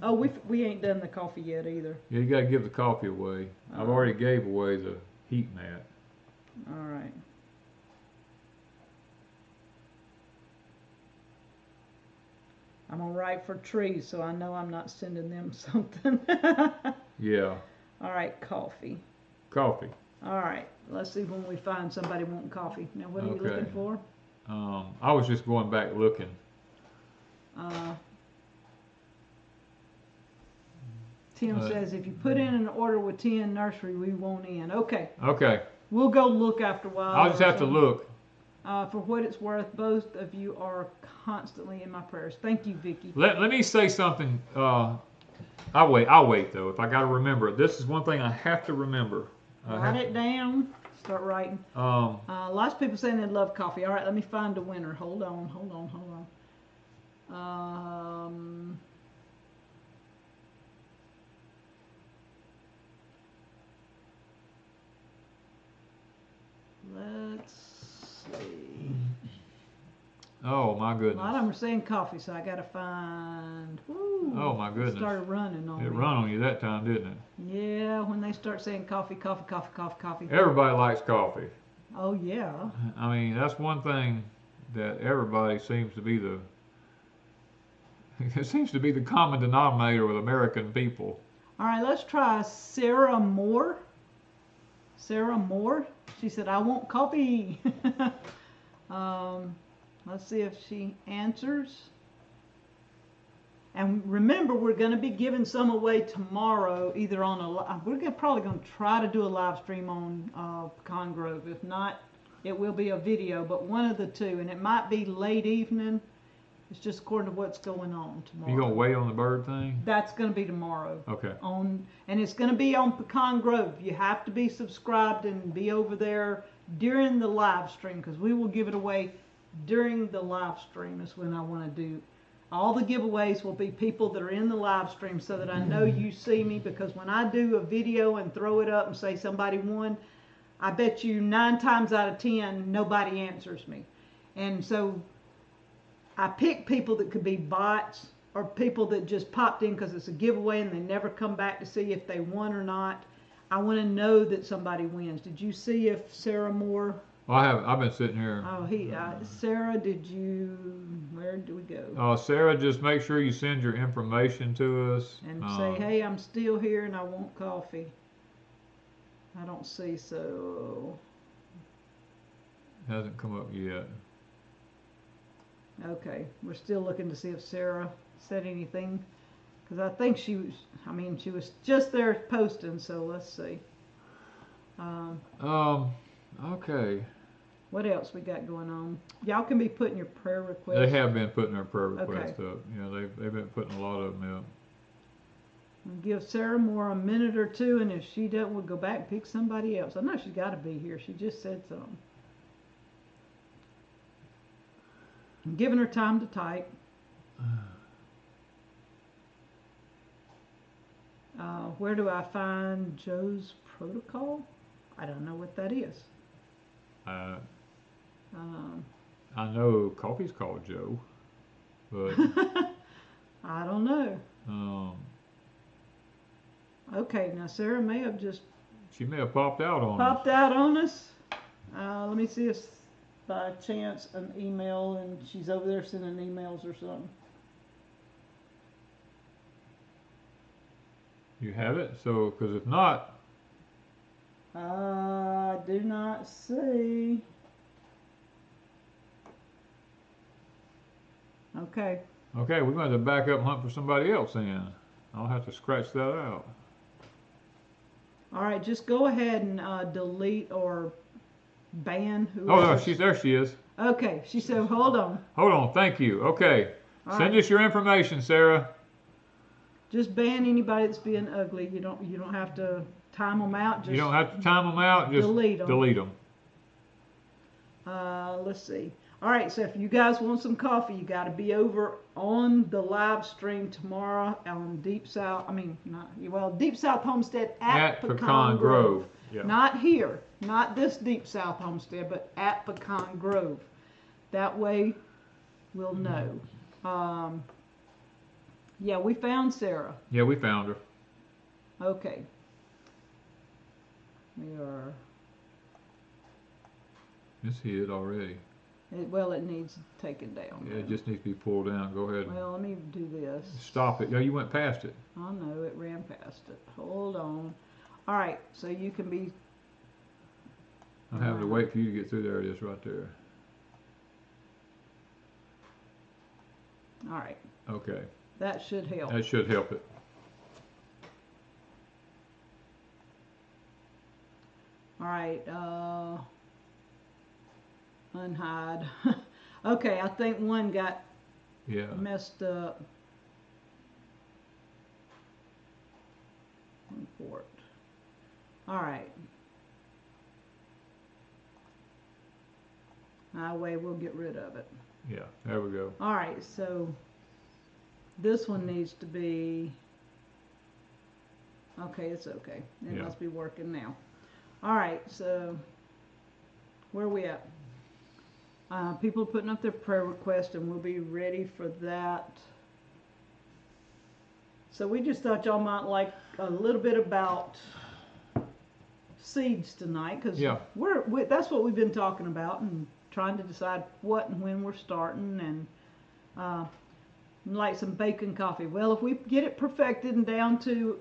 B: Oh, we ain't done the coffee yet either.
A: Yeah, you got to give the coffee away. I've already gave away the heat mat.
B: All right. I'm gonna write for trees, so I know I'm not sending them something.
A: Yeah.
B: All right, coffee.
A: Coffee.
B: All right, let's see when we find somebody wanting coffee. Now, what are you looking
A: Okay.
B: for?
A: I was just going back looking.
B: Tim says if you put in an order with TN Nursery, we won't in. Okay,
A: Okay.
B: we'll go look after a while.
A: I'll just have to look.
B: For what it's worth, both of you are constantly in my prayers. Thank you, Vicki.
A: Let me say something. I'll wait though. If I got to remember it, this is one thing I have to remember.
B: Write it down. Start writing. Lots of people saying they love coffee. All right, let me find a winner. Hold on. Let's see.
A: Oh my
B: A
A: goodness.
B: lot of them are saying coffee, so I gotta find. Woo,
A: Oh my goodness.
B: It started running on
A: It
B: me.
A: run on you that time, didn't it?
B: Yeah, when they start saying coffee.
A: Everybody likes coffee.
B: Oh yeah.
A: I mean, that's one thing that everybody seems to be it seems to be the common denominator with American people.
B: All right, let's try Sarah Moore. Sarah Moore. She said, "I want coffee." Let's see if she answers. And remember, we're going to be giving some away tomorrow, probably going to try to do a live stream on Pecan Grove. If not, it will be a video, but one of the two, and it might be late evening. It's just according to what's going on tomorrow.
A: You gonna wait on the bird thing?
B: That's going to be tomorrow.
A: Okay.
B: And it's going to be on Pecan Grove. You have to be subscribed and be over there during the live stream, because we will give it away during the live stream is when I want to do. All the giveaways will be people that are in the live stream, so that I know you see me, because when I do a video and throw it up and say somebody won, I bet you 9 times out of 10 nobody answers me. And so I pick people that could be bots or people that just popped in because it's a giveaway and they never come back to see if they won or not. I want to know that somebody wins. Did you see if Sarah Moore?
A: Well, I haven't. I've been sitting here.
B: Oh, Sarah, where do we go?
A: Sarah, just make sure you send your information to us.
B: And say, hey, I'm still here and I want coffee. I don't see, so.
A: Hasn't come up yet.
B: Okay, we're still looking to see if Sarah said anything, because I think she was just there posting, so let's see.
A: Okay.
B: What else we got going on? Y'all can be putting your prayer requests.
A: They have been putting their prayer requests up. Yeah, they've been putting a lot of them up.
B: We'll give Sarah Moore a minute or two, and if she doesn't, we'll go back and pick somebody else. I know she's got to be here. She just said something. I'm giving her time to type. Where do I find Joe's protocol? I don't know what that is.
A: I know coffee's called Joe, but
B: I don't know. Okay, now Sarah may have just
A: she may have popped out
B: on us. Let me see if by chance an email, and she's over there sending emails or something.
A: You have it? So, because if not,
B: I do not see. Okay.
A: Okay, we're going to back up and hunt for somebody else then. I'll have to scratch that out.
B: All right, just go ahead and delete or ban whoever.
A: Oh, no, there she is.
B: Okay, she said, hold on.
A: Hold on, thank you. Okay, send us your information, Sarah.
B: Just ban anybody that's being ugly. You don't have to time them out. Just
A: you don't have to time them out. Just delete them.
B: Let's see. All right, so if you guys want some coffee, you got to be over on the live stream tomorrow on Deepsouth. Deepsouth Homestead at Pecan Grove.
A: Yeah.
B: Not here, not this Deepsouth Homestead, but at Pecan Grove. That way, we'll know. Yeah, we found Sarah.
A: Yeah, we found her.
B: Okay. We are.
A: It's hid already.
B: It needs taken down.
A: Yeah, it just needs to be pulled down. Go ahead.
B: Well, let me do this.
A: Stop it. Yeah, you went past it.
B: I know, it ran past it. Hold on. All right, so you can be.
A: I'm having to wait for you to get through. There it is right there.
B: All right.
A: Okay.
B: That should help.
A: That should help it.
B: All right. Unhide. Okay, I think one got messed up. Import. All right. Highway, we'll get rid of it.
A: Yeah, there we go.
B: All right, so this one needs to be. Okay, it's okay. It must be working now. All right, so where are we at? People are putting up their prayer request, and we'll be ready for that. So we just thought y'all might like a little bit about seeds tonight, because that's what we've been talking about and trying to decide what and when we're starting, and like some bacon coffee. Well, if we get it perfected and down to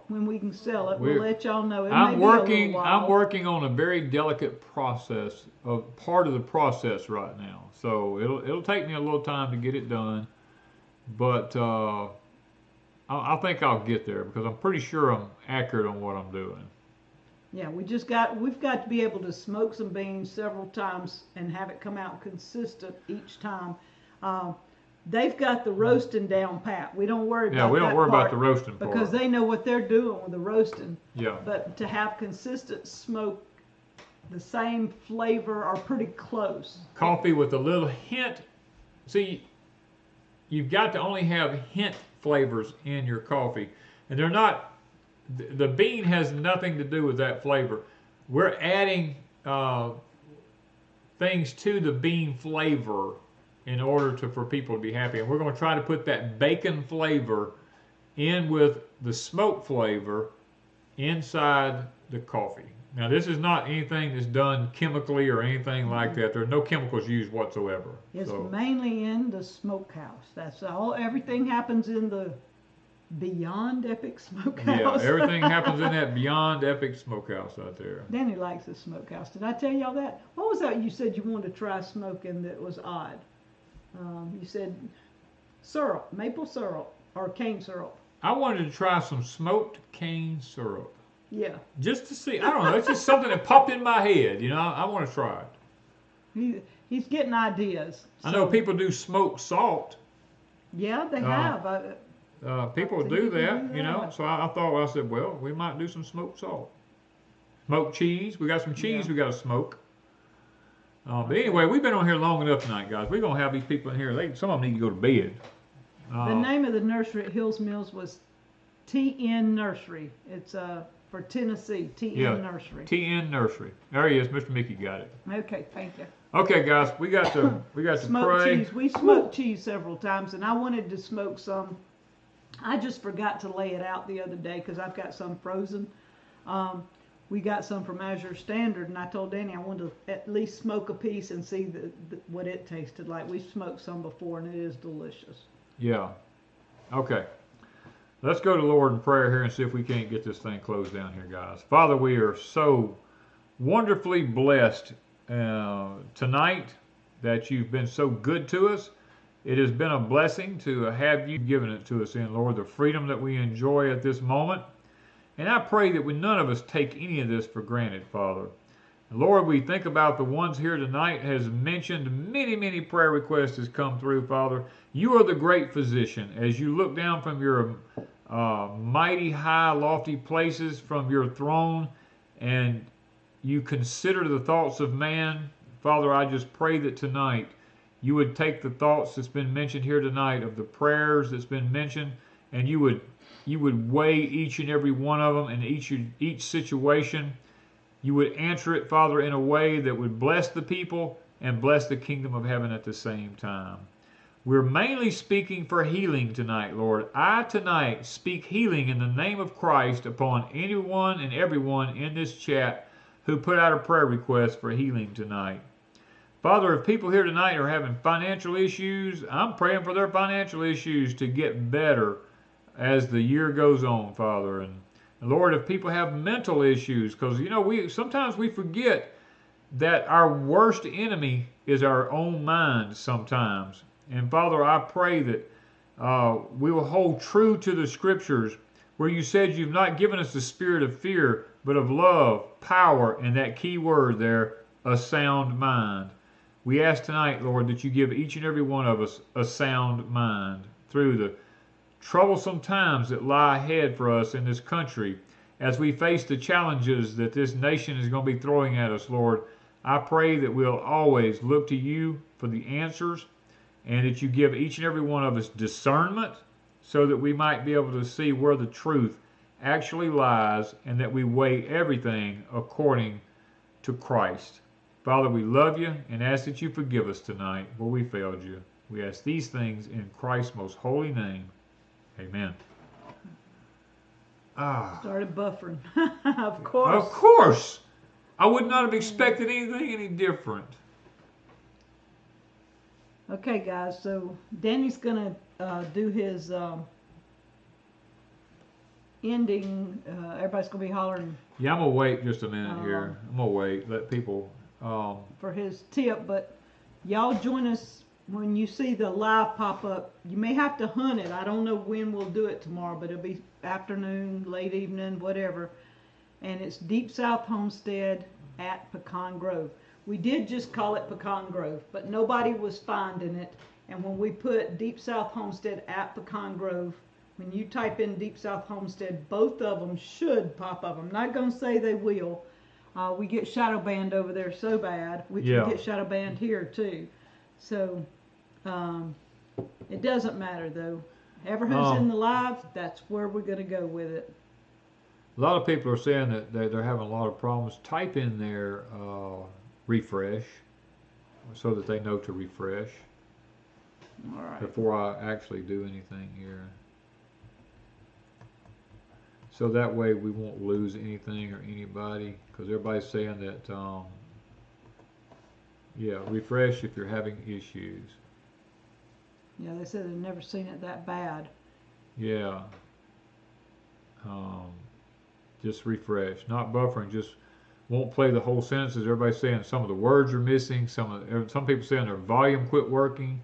B: when we can sell it, we'll let y'all know.
A: I'm working on a very delicate process, part of the process right now. So it'll take me a little time to get it done, but I think I'll get there, because I'm pretty sure I'm accurate on what I'm doing.
B: Yeah, we've got to be able to smoke some beans several times and have it come out consistent each time. They've got the roasting down pat. We don't worry about that.
A: Yeah, we don't worry about
B: part
A: the roasting part.
B: because they know what they're doing with the roasting.
A: Yeah.
B: But to have consistent smoke, the same flavor or pretty close.
A: Coffee with a little hint. See, you've got to only have hint flavors in your coffee, and they're not. The bean has nothing to do with that flavor. We're adding things to the bean flavor in order for people to be happy. And we're going to try to put that bacon flavor in with the smoke flavor inside the coffee. Now, this is not anything that's done chemically or anything like that. There are no chemicals used whatsoever.
B: It's mainly in the smokehouse. That's all. Everything happens in the Beyond Epic Smokehouse.
A: Yeah, everything happens in that Beyond Epic Smokehouse out there.
B: Danny likes the smokehouse. Did I tell y'all that? What was that you said you wanted to try smoking that was odd? You said syrup, maple syrup, or cane syrup.
A: I wanted to try some smoked cane syrup.
B: Yeah.
A: Just to see. I don't know. It's just something that popped in my head. You know, I want to try it.
B: He's getting ideas.
A: I know people do smoked salt.
B: Yeah, they have.
A: People do that, you know. So I said, well, we might do some smoked salt. Smoked cheese. We got some cheese we got to smoke. But anyway, we've been on here long enough tonight, guys. We're going to have these people in here. Some of them need to go to bed.
B: The name of the nursery at Hills Mills was TN Nursery. It's for Tennessee, TN Nursery.
A: TN Nursery. There he is. Mr. Mickey got it.
B: Okay, thank you.
A: Okay, guys, we got to
B: smoked
A: pray.
B: Cheese. We smoked cheese several times, and I wanted to smoke some. I just forgot to lay it out the other day because I've got some frozen. We got some from Azure Standard, and I told Danny I wanted to at least smoke a piece and see what it tasted like. We've smoked some before, and it is delicious.
A: Yeah. Okay. Let's go to the Lord in prayer here and see if we can't get this thing closed down here, guys. Father, we are so wonderfully blessed tonight that you've been so good to us. It has been a blessing to have you given it to us in, Lord, the freedom that we enjoy at this moment. And I pray that none of us take any of this for granted, Father. And Lord, we think about the ones here tonight has mentioned many, many prayer requests has come through, Father. You are the great physician. As you look down from your mighty high, lofty places from your throne and you consider the thoughts of man, Father, I just pray that tonight you would take the thoughts that's been mentioned here tonight of the prayers that's been mentioned, and you would weigh each and every one of them and each situation. You would answer it, Father, in a way that would bless the people and bless the kingdom of heaven at the same time. We're mainly speaking for healing tonight, Lord. I tonight speak healing in the name of Christ upon anyone and everyone in this chat who put out a prayer request for healing tonight. Father, if people here tonight are having financial issues, I'm praying for their financial issues to get better as the year goes on, Father. And Lord, if people have mental issues, because, you know, sometimes we forget that our worst enemy is our own mind sometimes. And Father, I pray that we will hold true to the scriptures where you said you've not given us the spirit of fear, but of love, power, and that key word there, a sound mind. We ask tonight, Lord, that you give each and every one of us a sound mind through the troublesome times that lie ahead for us in this country as we face the challenges that this nation is going to be throwing at us, Lord. I pray that we'll always look to you for the answers and that you give each and every one of us discernment so that we might be able to see where the truth actually lies and that we weigh everything according to Christ. Father, we love you and ask that you forgive us tonight where we failed you. We ask these things in Christ's most holy name. Amen.
B: Started buffering. Of course.
A: Of course. I would not have expected anything any different.
B: Okay, guys. So Danny's going to do his ending. Everybody's going to be hollering.
A: Yeah, I'm going to wait just a minute here. I'm going to wait. Let people...
B: for his tip, but y'all join us when you see the live pop up. You may have to hunt it. I don't know when we'll do it tomorrow, but it'll be afternoon, late evening, whatever. and it's Deepsouth Homestead at Pecan Grove. We did just call it Pecan Grove, but nobody was finding it. And when we put Deepsouth Homestead at Pecan Grove, when you type in Deepsouth Homestead, both of them should pop up. I'm not going to say they will. We get shadow banned over there so bad. We get shadow banned here too. So it doesn't matter though. Ever who's in the live, that's where we're going to go with it.
A: A lot of people are saying that they're having a lot of problems. Type in there refresh so that they know to refresh.
B: All right.
A: Before I actually do anything here. So that way we won't lose anything or anybody, because everybody's saying that, yeah, refresh if you're having issues.
B: Yeah, they said they've never seen it that bad.
A: Yeah. Just refresh. Not buffering, just won't play the whole sentences. Everybody's saying some of the words are missing. Some people saying their volume quit working.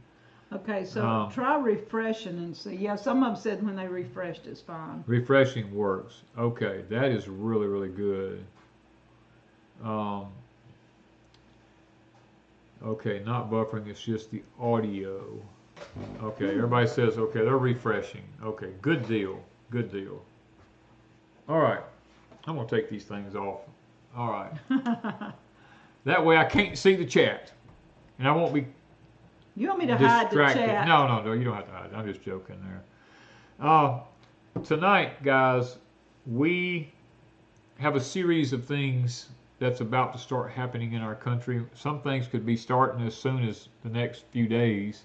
B: Okay, so try refreshing and see. Yeah, some of them said when they refreshed it's fine.
A: Refreshing works. Okay, that is really, really good. Okay, not buffering, it's just the audio. Okay, everybody says, okay, they're refreshing. Okay, good deal, good deal. All right, I'm going to take these things off. All right. That way I can't see the chat. And I won't be
B: You want me to
A: distracted.
B: hide the chat?
A: No, you don't have to hide. I'm just joking there. Tonight, guys, we have a series of things that's about to start happening in our country. Some things could be starting as soon as the next few days.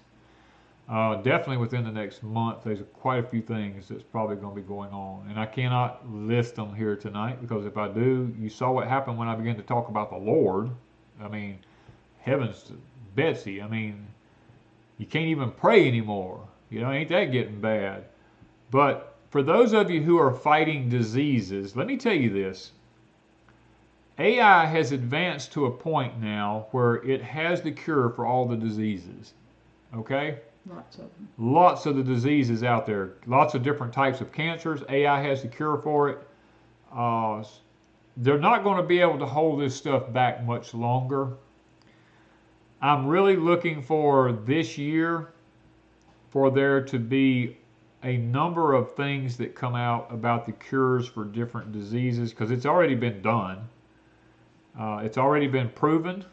A: Definitely within the next month, there's quite a few things that's probably going to be going on. And I cannot list them here tonight, because if I do, you saw what happened when I began to talk about the Lord. I mean, heavens to Betsy. I mean, you can't even pray anymore. You know, ain't that getting bad? But for those of you who are fighting diseases, let me tell you this. AI has advanced to a point now where it has the cure for all the diseases. Okay?
B: Lots of them.
A: Lots of the diseases out there. Lots of different types of cancers. AI has the cure for it. They're not going to be able to hold this stuff back much longer. I'm really looking for this year for there to be a number of things that come out about the cures for different diseases, because it's already been done. It's already been proven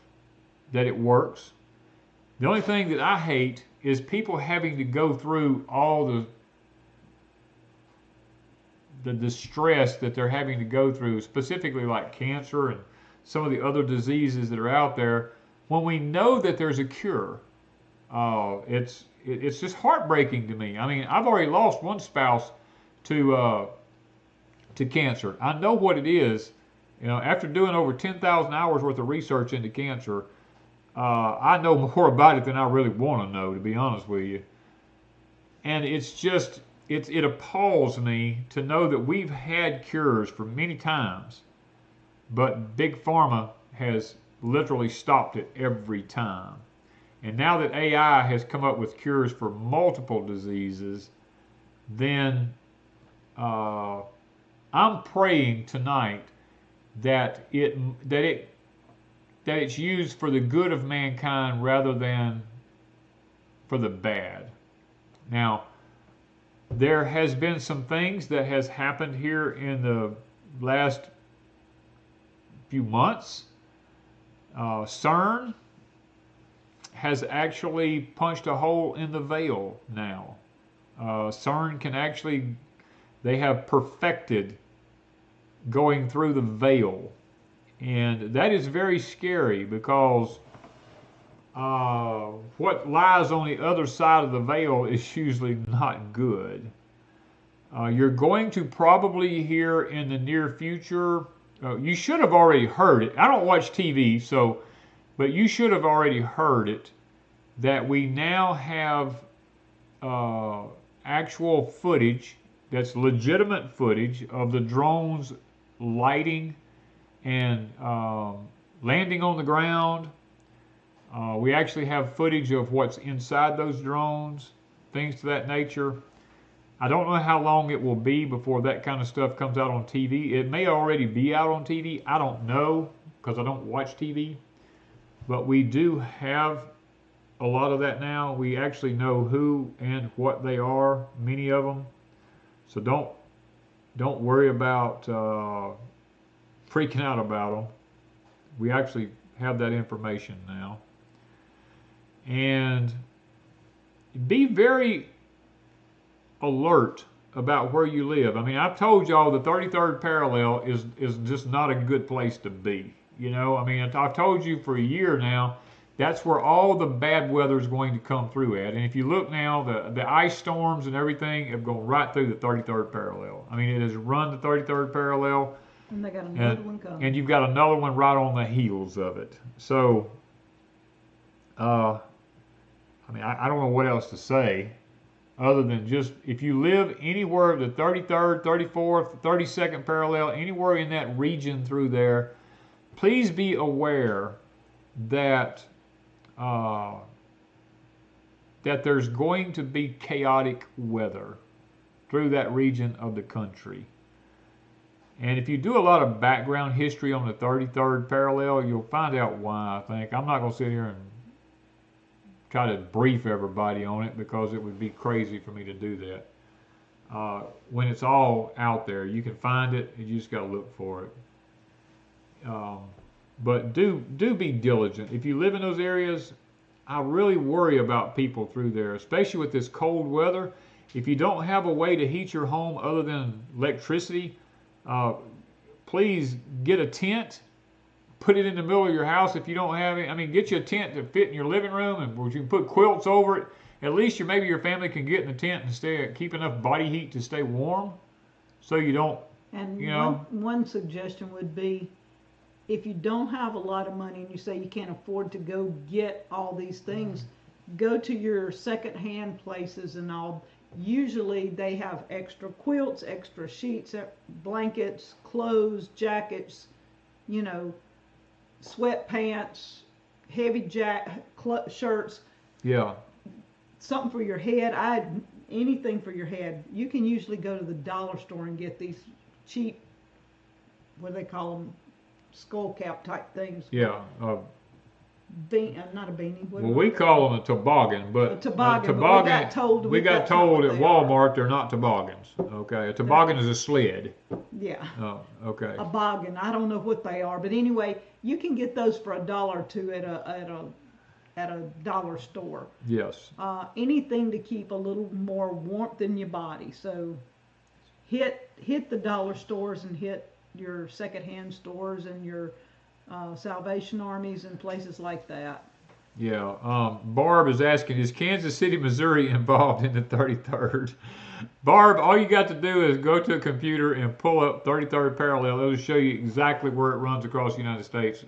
A: that it works. The only thing that I hate is people having to go through all the distress that they're having to go through, specifically like cancer and some of the other diseases that are out there, when we know that there's a cure. It's just heartbreaking to me. I mean, I've already lost one spouse to cancer. I know what it is. You know, after doing over 10,000 hours worth of research into cancer, I know more about it than I really want to know, to be honest with you. And it's just, it appalls me to know that we've had cures for many times, but Big Pharma has literally stopped it every time. And now that AI has come up with cures for multiple diseases, then I'm praying tonight that it's used for the good of mankind rather than for the bad. Now, there has been some things that has happened here in the last few months. CERN has actually punched a hole in the veil now. CERN can actually, they have perfected going through the veil. And that is very scary, because what lies on the other side of the veil is usually not good. You're going to probably hear in the near future, you should have already heard it. I don't watch TV, but you should have already heard it, that we now have actual footage, that's legitimate footage of the drones lighting and landing on the ground. We actually have footage of what's inside those drones, things to that nature. I don't know how long it will be before that kind of stuff comes out on TV. It may already be out on TV. I don't know because I don't watch TV. But we do have a lot of that now. We actually know who and what they are, many of them. So don't worry about freaking out about them. We actually have that information now. And be very alert about where you live. I mean, I've told y'all the 33rd parallel is just not a good place to be. You know, I mean, I've told you for a year now, that's where all the bad weather is going to come through at. And if you look now, the ice storms and everything have gone right through the 33rd parallel. I mean, it has run the 33rd parallel.
B: And they got another one coming.
A: And you've got another one right on the heels of it. So, I mean, I don't know what else to say other than just if you live anywhere, the 33rd, 34th, 32nd parallel, anywhere in that region through there, please be aware that that there's going to be chaotic weather through that region of the country. And if you do a lot of background history on the 33rd parallel, you'll find out why, I think. I'm not going to sit here and try to brief everybody on it because it would be crazy for me to do that. When it's all out there, you can find it, and you just got to look for it. But do be diligent. If you live in those areas, I really worry about people through there, especially with this cold weather. If you don't have a way to heat your home other than electricity, please get a tent, put it in the middle of your house if you don't have it. I mean, get you a tent to fit in your living room, and where you can put quilts over it. At least maybe your family can get in the tent and keep enough body heat to stay warm, so you don't.
B: And
A: you know,
B: one suggestion would be, if you don't have a lot of money and you say you can't afford to go get all these things, go to your secondhand places and all. Usually they have extra quilts, extra sheets, blankets, clothes, jackets, you know, sweatpants, heavy shirts.
A: Yeah.
B: Something for your head. Anything for your head. You can usually go to the dollar store and get these cheap, what do they call them, skull cap type things.
A: Yeah.
B: Not a beanie.
A: Well, we call them a toboggan, but
B: a toboggan. But
A: we got told at Walmart they're not toboggans. Okay, a toboggan is a sled.
B: Yeah.
A: Oh, okay.
B: A boggin. I don't know what they are, but anyway, you can get those for $1 or $2 at a dollar store.
A: Yes.
B: Anything to keep a little more warmth in your body. So hit the dollar stores and hit your secondhand stores and your Salvation Armies and places like that.
A: Yeah. Barb is asking, is Kansas City, Missouri involved in the 33rd? Barb, all you got to do is go to a computer and pull up 33rd parallel. It'll show you exactly where it runs across the United States.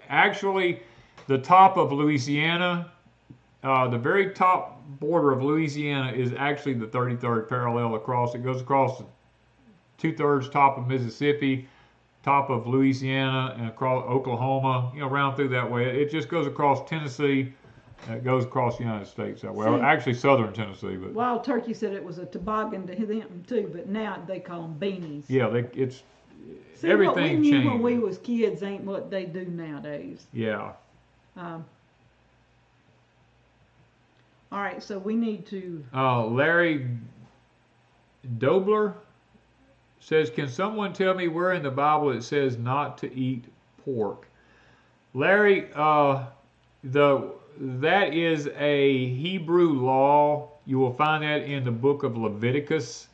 A: Actually, the top of Louisiana, the very top border of Louisiana is actually the 33rd parallel across. It goes across 2/3 top of Mississippi, top of Louisiana, and across Oklahoma, around through that way. It just goes across Tennessee. It goes across the United States that way. Well, actually, southern Tennessee. But
B: Wild Turkey said it was a toboggan to them too, but now they call them beanies.
A: Yeah, everything
B: what we knew
A: changed.
B: When we was kids ain't what they do nowadays.
A: Yeah.
B: All right, so we need to.
A: Larry Dobler says, can someone tell me where in the Bible it says not to eat pork? Larry, that is a Hebrew law. You will find that in the book of Leviticus.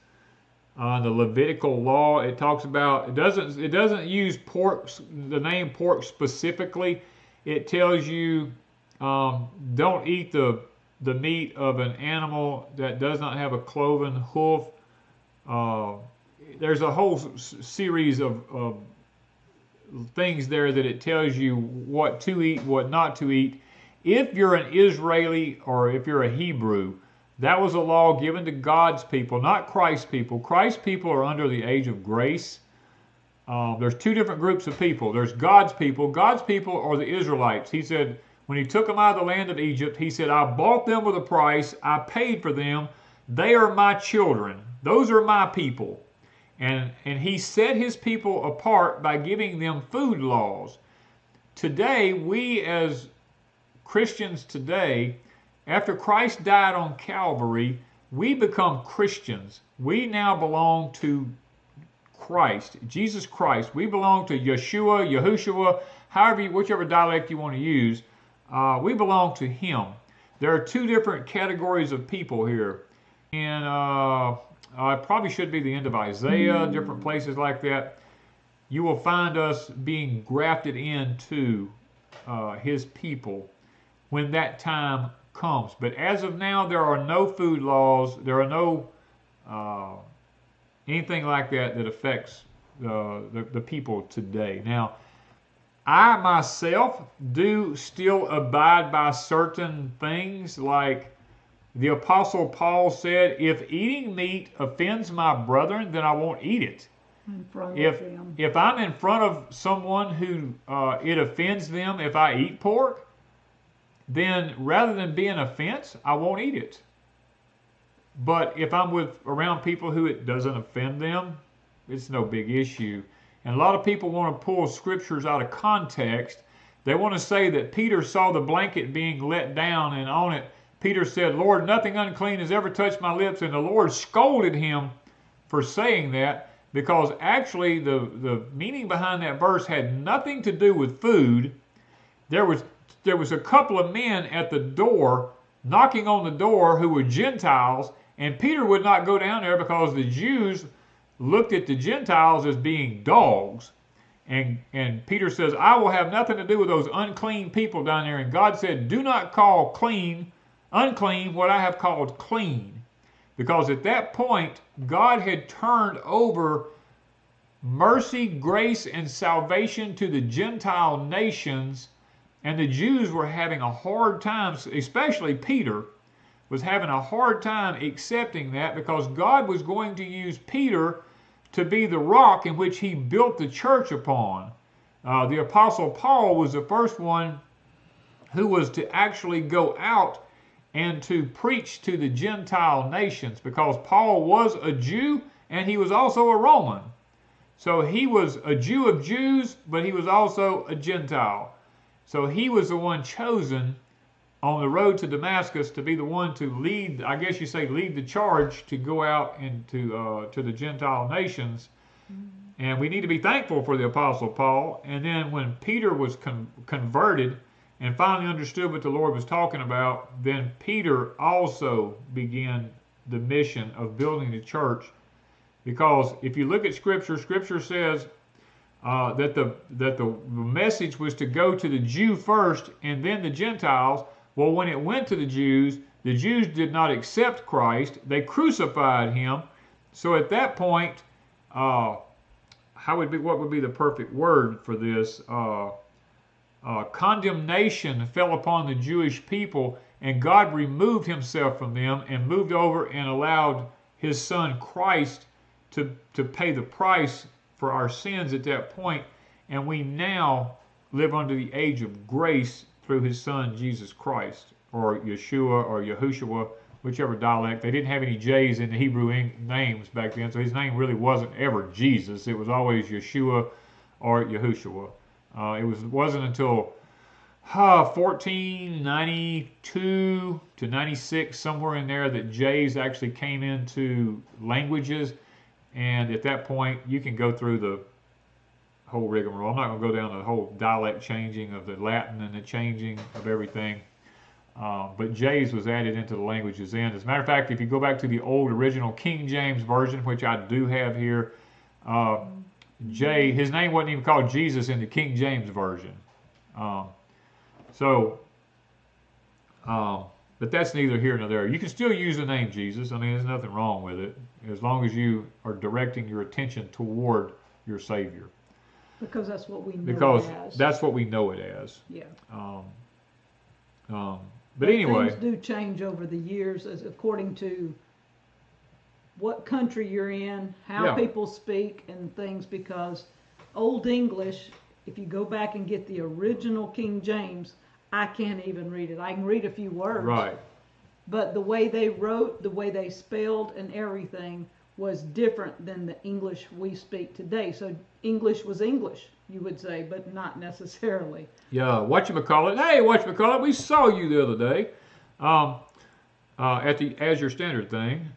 A: The Levitical law, it talks about, it doesn't use pork, the name pork specifically. It tells you don't eat the meat of an animal that does not have a cloven hoof. There's a whole series of things there that it tells you what to eat, what not to eat. If you're an Israeli or if you're a Hebrew, that was a law given to God's people, not Christ's people. Christ's people are under the age of grace. There's two different groups of people. There's God's people. God's people are the Israelites. He said, when he took them out of the land of Egypt, he said, I bought them with a price. I paid for them. They are my children. Those are my people. And he set his people apart by giving them food laws. Today, we as Christians today, after Christ died on Calvary, we become Christians. We now belong to Christ, Jesus Christ. We belong to Yeshua, Yahushua, whichever dialect you want to use. We belong to him. There are two different categories of people here. And it probably should be the end of Isaiah, different places like that. You will find us being grafted into his people when that time comes. But as of now, there are no food laws. There are no anything like that that affects the people today. Now, I myself do still abide by certain things, like the Apostle Paul said, if eating meat offends my brethren, then I won't eat it. If I'm in front of someone who it offends them if I eat pork, then rather than be an offense, I won't eat it. But if I'm around people who it doesn't offend them, it's no big issue. And a lot of people want to pull scriptures out of context. They want to say that Peter saw the blanket being let down, and on it Peter said, Lord, nothing unclean has ever touched my lips. And the Lord scolded him for saying that, because actually the meaning behind that verse had nothing to do with food. There was a couple of men at the door, knocking on the door, who were Gentiles, and Peter would not go down there because the Jews looked at the Gentiles as being dogs. And Peter says, I will have nothing to do with those unclean people down there. And God said, do not call unclean what I have called clean. Because at that point, God had turned over mercy, grace, and salvation to the Gentile nations, and the Jews were having a hard time, especially Peter was having a hard time accepting that, because God was going to use Peter to be the rock in which he built the church upon. The Apostle Paul was the first one who was to actually go out and to preach to the Gentile nations, because Paul was a Jew and he was also a Roman. So he was a Jew of Jews, but he was also a Gentile. So he was the one chosen on the road to Damascus to be the one to lead, I guess you say, lead the charge to go out into to the Gentile nations. And we need to be thankful for the Apostle Paul. And then when Peter was converted and finally understood what the Lord was talking about, then Peter also began the mission of building the church. Because if you look at Scripture, Scripture says that the message was to go to the Jew first and then the Gentiles. Well, when it went to the Jews did not accept Christ. They crucified him. So at that point, what would be the perfect word for this? Condemnation fell upon the Jewish people, and God removed himself from them and moved over and allowed his son Christ to pay the price for our sins at that point. And we now live under the age of grace through his son Jesus Christ, or Yeshua, or Yahushua, whichever dialect. They didn't have any J's in the Hebrew names back then, so his name really wasn't ever Jesus. It was always Yeshua or Yahushua. It wasn't until 1492 to 96, somewhere in there, that J's actually came into languages. And at that point, you can go through the whole rigmarole. I'm not going to go down the whole dialect changing of the Latin and the changing of everything. But J's was added into the languages then. As a matter of fact, if you go back to the old original King James Version, which I do have here, his name wasn't even called Jesus in the King James Version. But that's neither here nor there. You can still use the name Jesus. I mean, there's nothing wrong with it, as long as you are directing your attention toward your Savior.
B: Because that's what we know
A: because
B: it as.
A: That's what we know it as.
B: Yeah.
A: But anyway,
B: things do change over the years, as according to what country you're in, how people speak and things. Because Old English, if you go back and get the original King James, I can't even read it. I can read a few words.
A: Right.
B: But the way they wrote, the way they spelled, and everything was different than the English we speak today. So English was English, you would say, but not necessarily.
A: Yeah, whatchamacallit. Hey, whatchamacallit, we saw you the other day at the As Your Standard thing.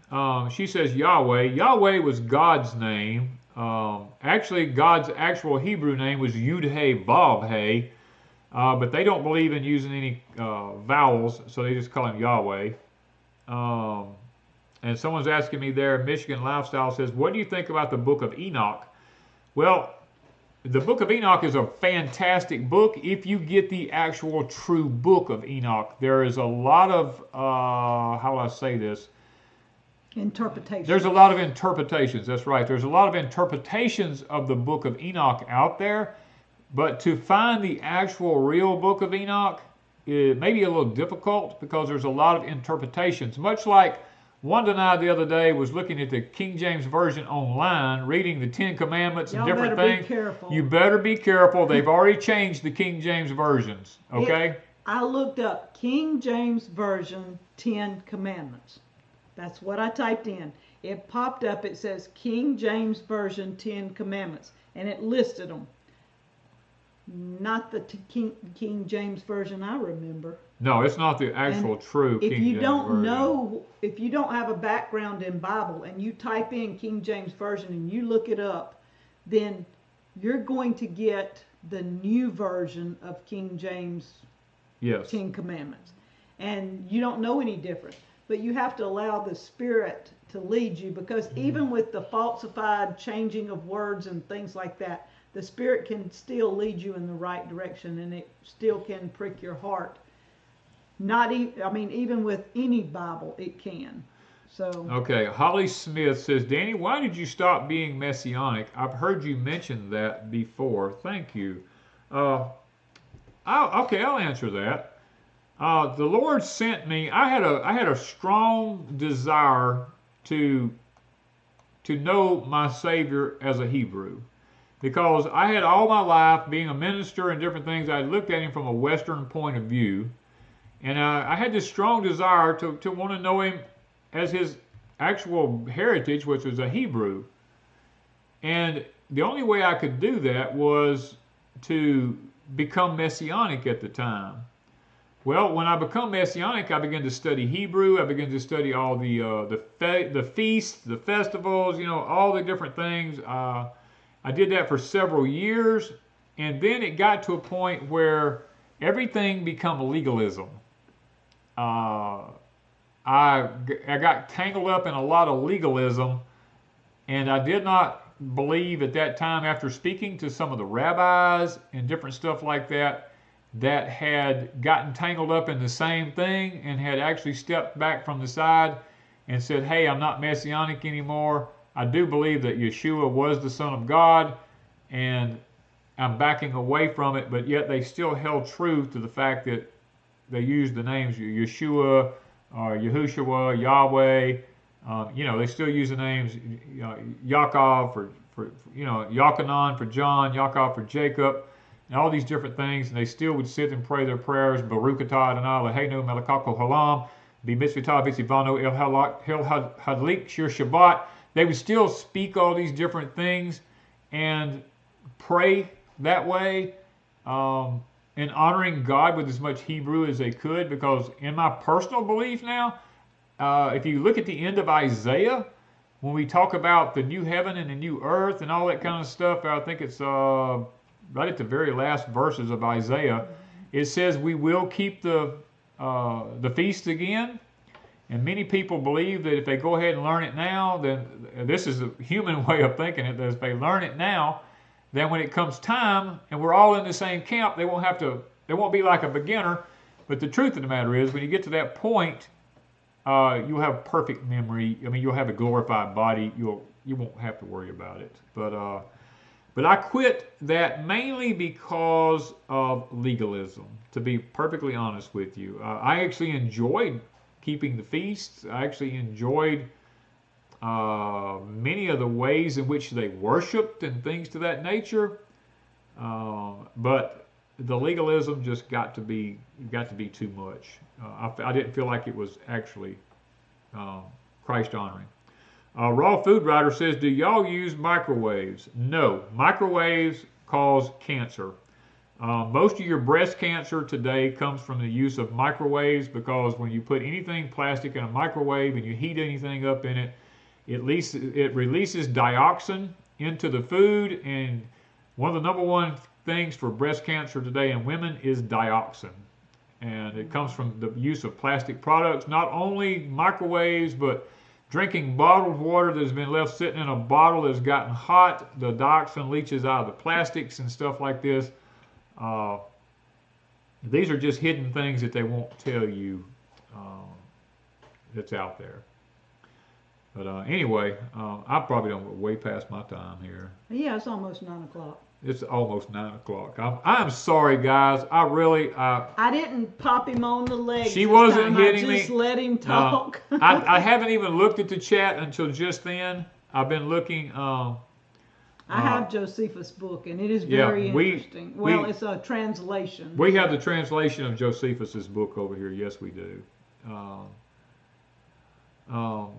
A: She says Yahweh. Yahweh was God's name. Actually, God's actual Hebrew name was Yud-He Vav-He, but they don't believe in using any vowels, so they just call him Yahweh. And someone's asking me there, Michigan Lifestyle says, what do you think about the book of Enoch? Well, the book of Enoch is a fantastic book if you get the actual true book of Enoch. There is a lot of, how do I say this?
B: Interpretations.
A: There's a lot of interpretations, that's right. There's a lot of interpretations of the book of Enoch out there, but to find the actual real book of Enoch, it may be a little difficult because there's a lot of interpretations. Much like Wanda and I the other day was looking at the King James Version online, reading the Ten Commandments and different things.
B: Be careful.
A: You better be careful. They've already changed the King James versions, okay?
B: I looked up King James Version 10 Commandments. That's what I typed in. It popped up, it says King James Version 10 Commandments, and it listed them. Not the King James Version I remember.
A: No, it's not the actual true King James Version.
B: If you don't know, if you don't have a background in Bible and you type in King James Version and you look it up, then you're going to get the new version of King James 10 Commandments. And you don't know any different. But you have to allow the Spirit to lead you, because even with the falsified changing of words and things like that, the Spirit can still lead you in the right direction, and it still can prick your heart. Even with any Bible, it can. So. Okay,
A: Holly Smith says, Danny, why did you stop being messianic? I've heard you mention that before. Thank you. I'll answer that. The Lord sent me. I had a strong desire to know my Savior as a Hebrew, because I had all my life, being a minister and different things, I looked at him from a Western point of view, and I had this strong desire to want to know him as his actual heritage, which was a Hebrew. And the only way I could do that was to become messianic at the time. Well, when I become messianic, I began to study Hebrew. I began to study all the feasts, the festivals, all the different things. I did that for several years, and then it got to a point where everything became legalism. I got tangled up in a lot of legalism, and I did not believe at that time, after speaking to some of the rabbis and different stuff like that had gotten tangled up in the same thing and had actually stepped back from the side and said, hey, I'm not messianic anymore. I do believe that Yeshua was the Son of God, and I'm backing away from it, but yet they still held true to the fact that they used the names Yeshua, Yahushua, Yahweh. They still use the names Yaakov for Yochanan for John, Yaakov for Jacob, and all these different things, and they still would sit and pray their prayers, Baruch atah Adonai Eloheinu melech hakol haolam, b'mitzvotah v'tzivanu el hadlik shir Shabbat. They would still speak all these different things and pray that way, and honoring God with as much Hebrew as they could, because in my personal belief now, if you look at the end of Isaiah, when we talk about the new heaven and the new earth and all that kind of stuff, I think it's right at the very last verses of Isaiah, it says we will keep the feast again. And many people believe that if they go ahead and learn it now, then this is a human way of thinking it, that if they learn it now, then when it comes time and we're all in the same camp, they won't be like a beginner. But the truth of the matter is, when you get to that point, you'll have perfect memory. You'll have a glorified body. You won't have to worry about it. But I quit that mainly because of legalism, to be perfectly honest with you. I actually enjoyed keeping the feasts. I actually enjoyed many of the ways in which they worshiped and things to that nature. But the legalism just got to be too much. I didn't feel like it was actually Christ honoring. Raw Food Writer says, do y'all use microwaves? No, microwaves cause cancer. Most of your breast cancer today comes from the use of microwaves, because when you put anything plastic in a microwave and you heat anything up in it, it releases dioxin into the food, and one of the number one things for breast cancer today in women is dioxin. And it comes from the use of plastic products, not only microwaves, but drinking bottled water that's been left sitting in a bottle that's gotten hot. The dioxin leaches out of the plastics and stuff like this. These are just hidden things that they won't tell you that's out there. But anyway, I probably don't go way past my time here.
B: Yeah, it's almost 9 o'clock.
A: It's almost 9 o'clock. I'm sorry, guys. I
B: didn't pop him on the leg.
A: She wasn't hitting me.
B: I just let him talk.
A: I haven't even looked at the chat until just then. I've been looking.
B: I have Josephus' book, and it is very interesting. It's a translation.
A: We have the translation of Josephus' book over here. Yes, we do.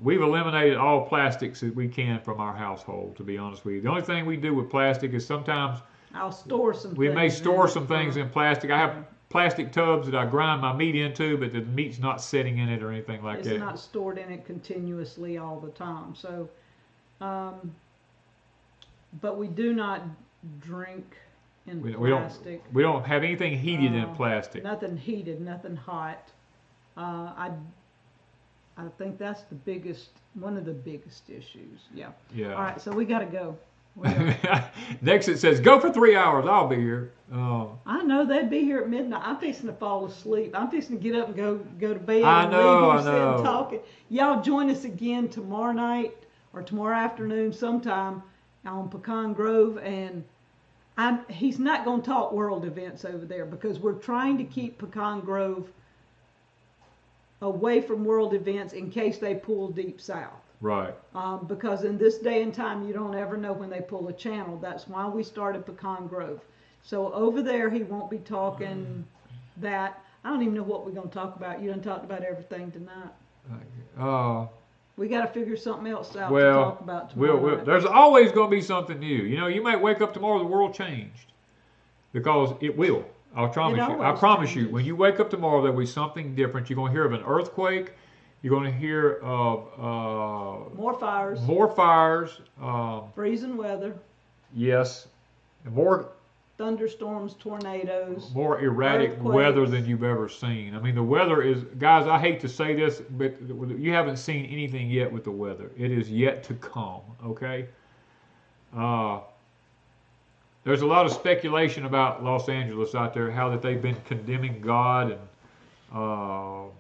A: We've eliminated all plastics that we can from our household, to be honest with you. The only thing we do with plastic is sometimes
B: I'll store some
A: we
B: things.
A: may store some things in plastic. I have plastic tubs that I grind my meat into, but the meat's not sitting in it or anything like that.
B: It's not stored in it continuously all the time. So, but we do not drink in plastic.
A: We don't have anything heated in plastic.
B: Nothing heated, nothing hot. I think that's one of the biggest issues. Yeah.
A: Yeah.
B: All right, so we got to go.
A: Next it says, go for 3 hours. I'll be here.
B: I know they'd be here at midnight. I'm fixing to fall asleep. I'm fixing to get up and go to bed.
A: I know.
B: Sitting talking. Y'all join us again tomorrow night or tomorrow afternoon sometime on Pecan Grove. And he's not going to talk world events over there, because we're trying to keep Pecan Grove away from world events in case they pull Deep South.
A: Right.
B: Because in this day and time, you don't ever know when they pull a channel. That's why we started Pecan Grove. So over there, he won't be talking that. I don't even know what we're going to talk about. You done talked about everything tonight. We got to figure something else out to talk about tomorrow.
A: There's always going to be something new. You know, you might wake up tomorrow, the world changed. Because it will. I promise you. When you wake up tomorrow, there'll be something different. You're going to hear of an earthquake. You're going to hear of
B: more fires.
A: More fires.
B: Freezing weather.
A: Yes. More
B: thunderstorms, tornadoes.
A: More erratic weather than you've ever seen. I mean, the weather is, guys, I hate to say this, but you haven't seen anything yet with the weather. It is yet to come, okay? There's a lot of speculation about Los Angeles out there, how that they've been condemning God, and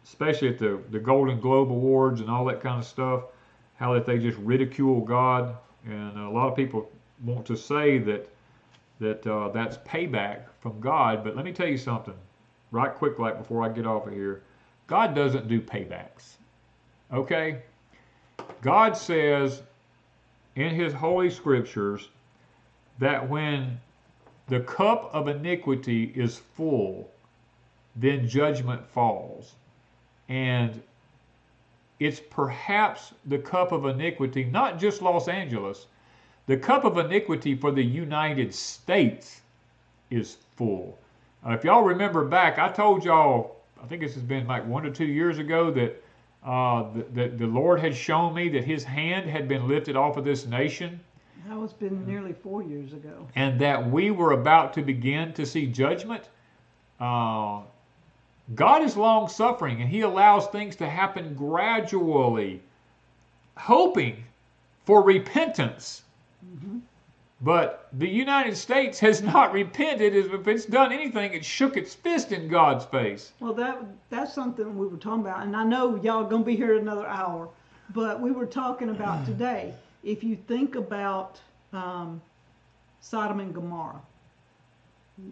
A: especially at the Golden Globe Awards and all that kind of stuff, how that they just ridicule God. And a lot of people want to say that that's payback from God. But let me tell you something, right quick, like before I get off of here. God doesn't do paybacks, okay? God says in His Holy Scriptures that when the cup of iniquity is full, then judgment falls. And it's perhaps the cup of iniquity, not just Los Angeles, the cup of iniquity for the United States is full. If y'all remember back, I told y'all, I think this has been like 1 or 2 years ago, that the Lord had shown me that His hand had been lifted off of this nation.
B: That was been nearly 4 years ago.
A: And that we were about to begin to see judgment. God is long-suffering, and He allows things to happen gradually, hoping for repentance. Mm-hmm. But the United States has not repented. If it's done anything, it shook its fist in God's face.
B: Well, that's something we were talking about. And I know y'all going to be here another hour. But we were talking about today. If you think about Sodom and Gomorrah,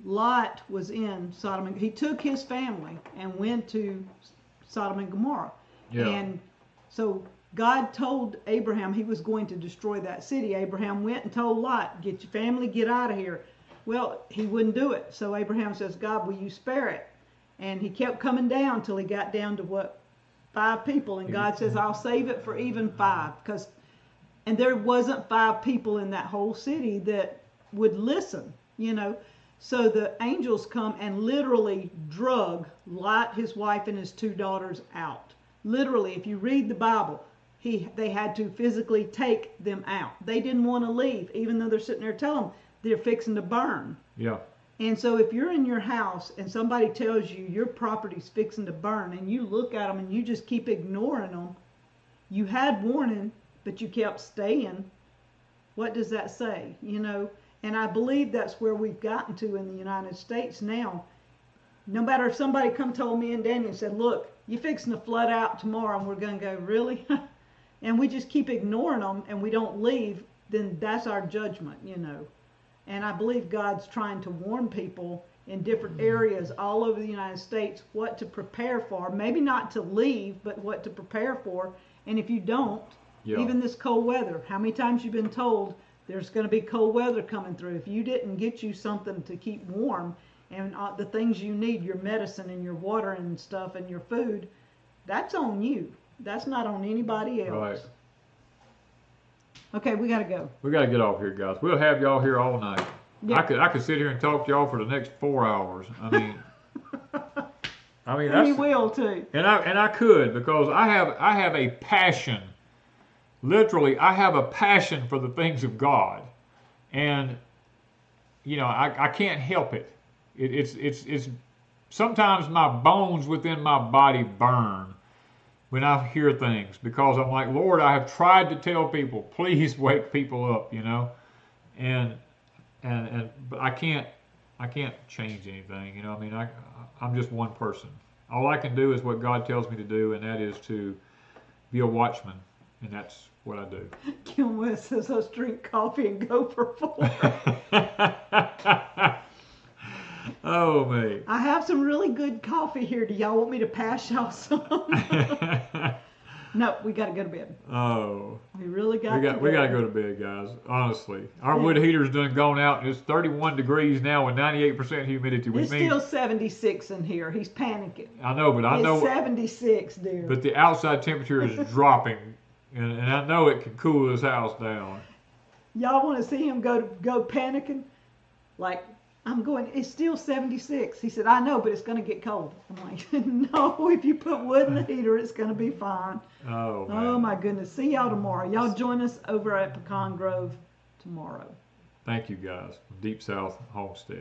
B: Lot was in Sodom and he took his family and went to Sodom and Gomorrah. Yeah. And so God told Abraham He was going to destroy that city. Abraham went and told Lot, get your family, get out of here. Well, he wouldn't do it. So Abraham says, God, will you spare it? And he kept coming down till he got down to what 5 people, and God says, I'll save it for even 5. And there wasn't 5 people in that whole city that would listen, you know. So the angels come and literally drug Lot, his wife, and his 2 daughters out. Literally, if you read the Bible, they had to physically take them out. They didn't want to leave, even though they're sitting there telling them they're fixing to burn.
A: Yeah.
B: And so if you're in your house and somebody tells you your property's fixing to burn, and you look at them and you just keep ignoring them, you had warning, but you kept staying, what does that say? You know, and I believe that's where we've gotten to in the United States now. No matter if somebody come told me and Daniel and said, look, you're fixing to flood out tomorrow, and we're going to go, really? And we just keep ignoring them and we don't leave, then that's our judgment, you know. And I believe God's trying to warn people in different areas all over the United States what to prepare for. Maybe not to leave, but what to prepare for. And if you don't, even this cold weather, how many times you've been told there's going to be cold weather coming through? If you didn't get you something to keep warm and the things you need, your medicine and your water and stuff and your food, that's on you. That's not on anybody else.
A: Right.
B: Okay, we got to go.
A: We got to get off here, guys. We'll have y'all here all night. Yeah. I could sit here and talk to y'all for the next 4 hours. I mean,
B: and he will too.
A: And I could, because I have a passion. Literally, I have a passion for the things of God, and you know, I can't help it. It's sometimes my bones within my body burn when I hear things, because I'm like, Lord, I have tried to tell people, please wake people up, you know, but I can't change anything, you know. I mean, I'm just one person. All I can do is what God tells me to do, and that is to be a watchman, and that's what I do.
B: Kim West says, let's drink coffee and go for 4.
A: Oh, me.
B: I have some really good coffee here. Do y'all want me to pass y'all some? No, we got to go to bed.
A: Oh.
B: We really got to go.
A: We got to go to bed, guys. Honestly. Our wood heater's done gone out, and it's 31 degrees now with 98% humidity.
B: It's still 76 in here. He's panicking.
A: I know, but I know.
B: It's 76, dear.
A: But the outside temperature is dropping, and I know it can cool this house down.
B: Y'all want to see him go panicking? Like, I'm going, it's still 76. He said, I know, but it's going to get cold. I'm like, no, if you put wood in the heater, it's going to be fine.
A: Oh, man.
B: Oh, my goodness. See y'all tomorrow. Y'all join us over at Pecan Grove tomorrow.
A: Thank you, guys. Deep South Homestead.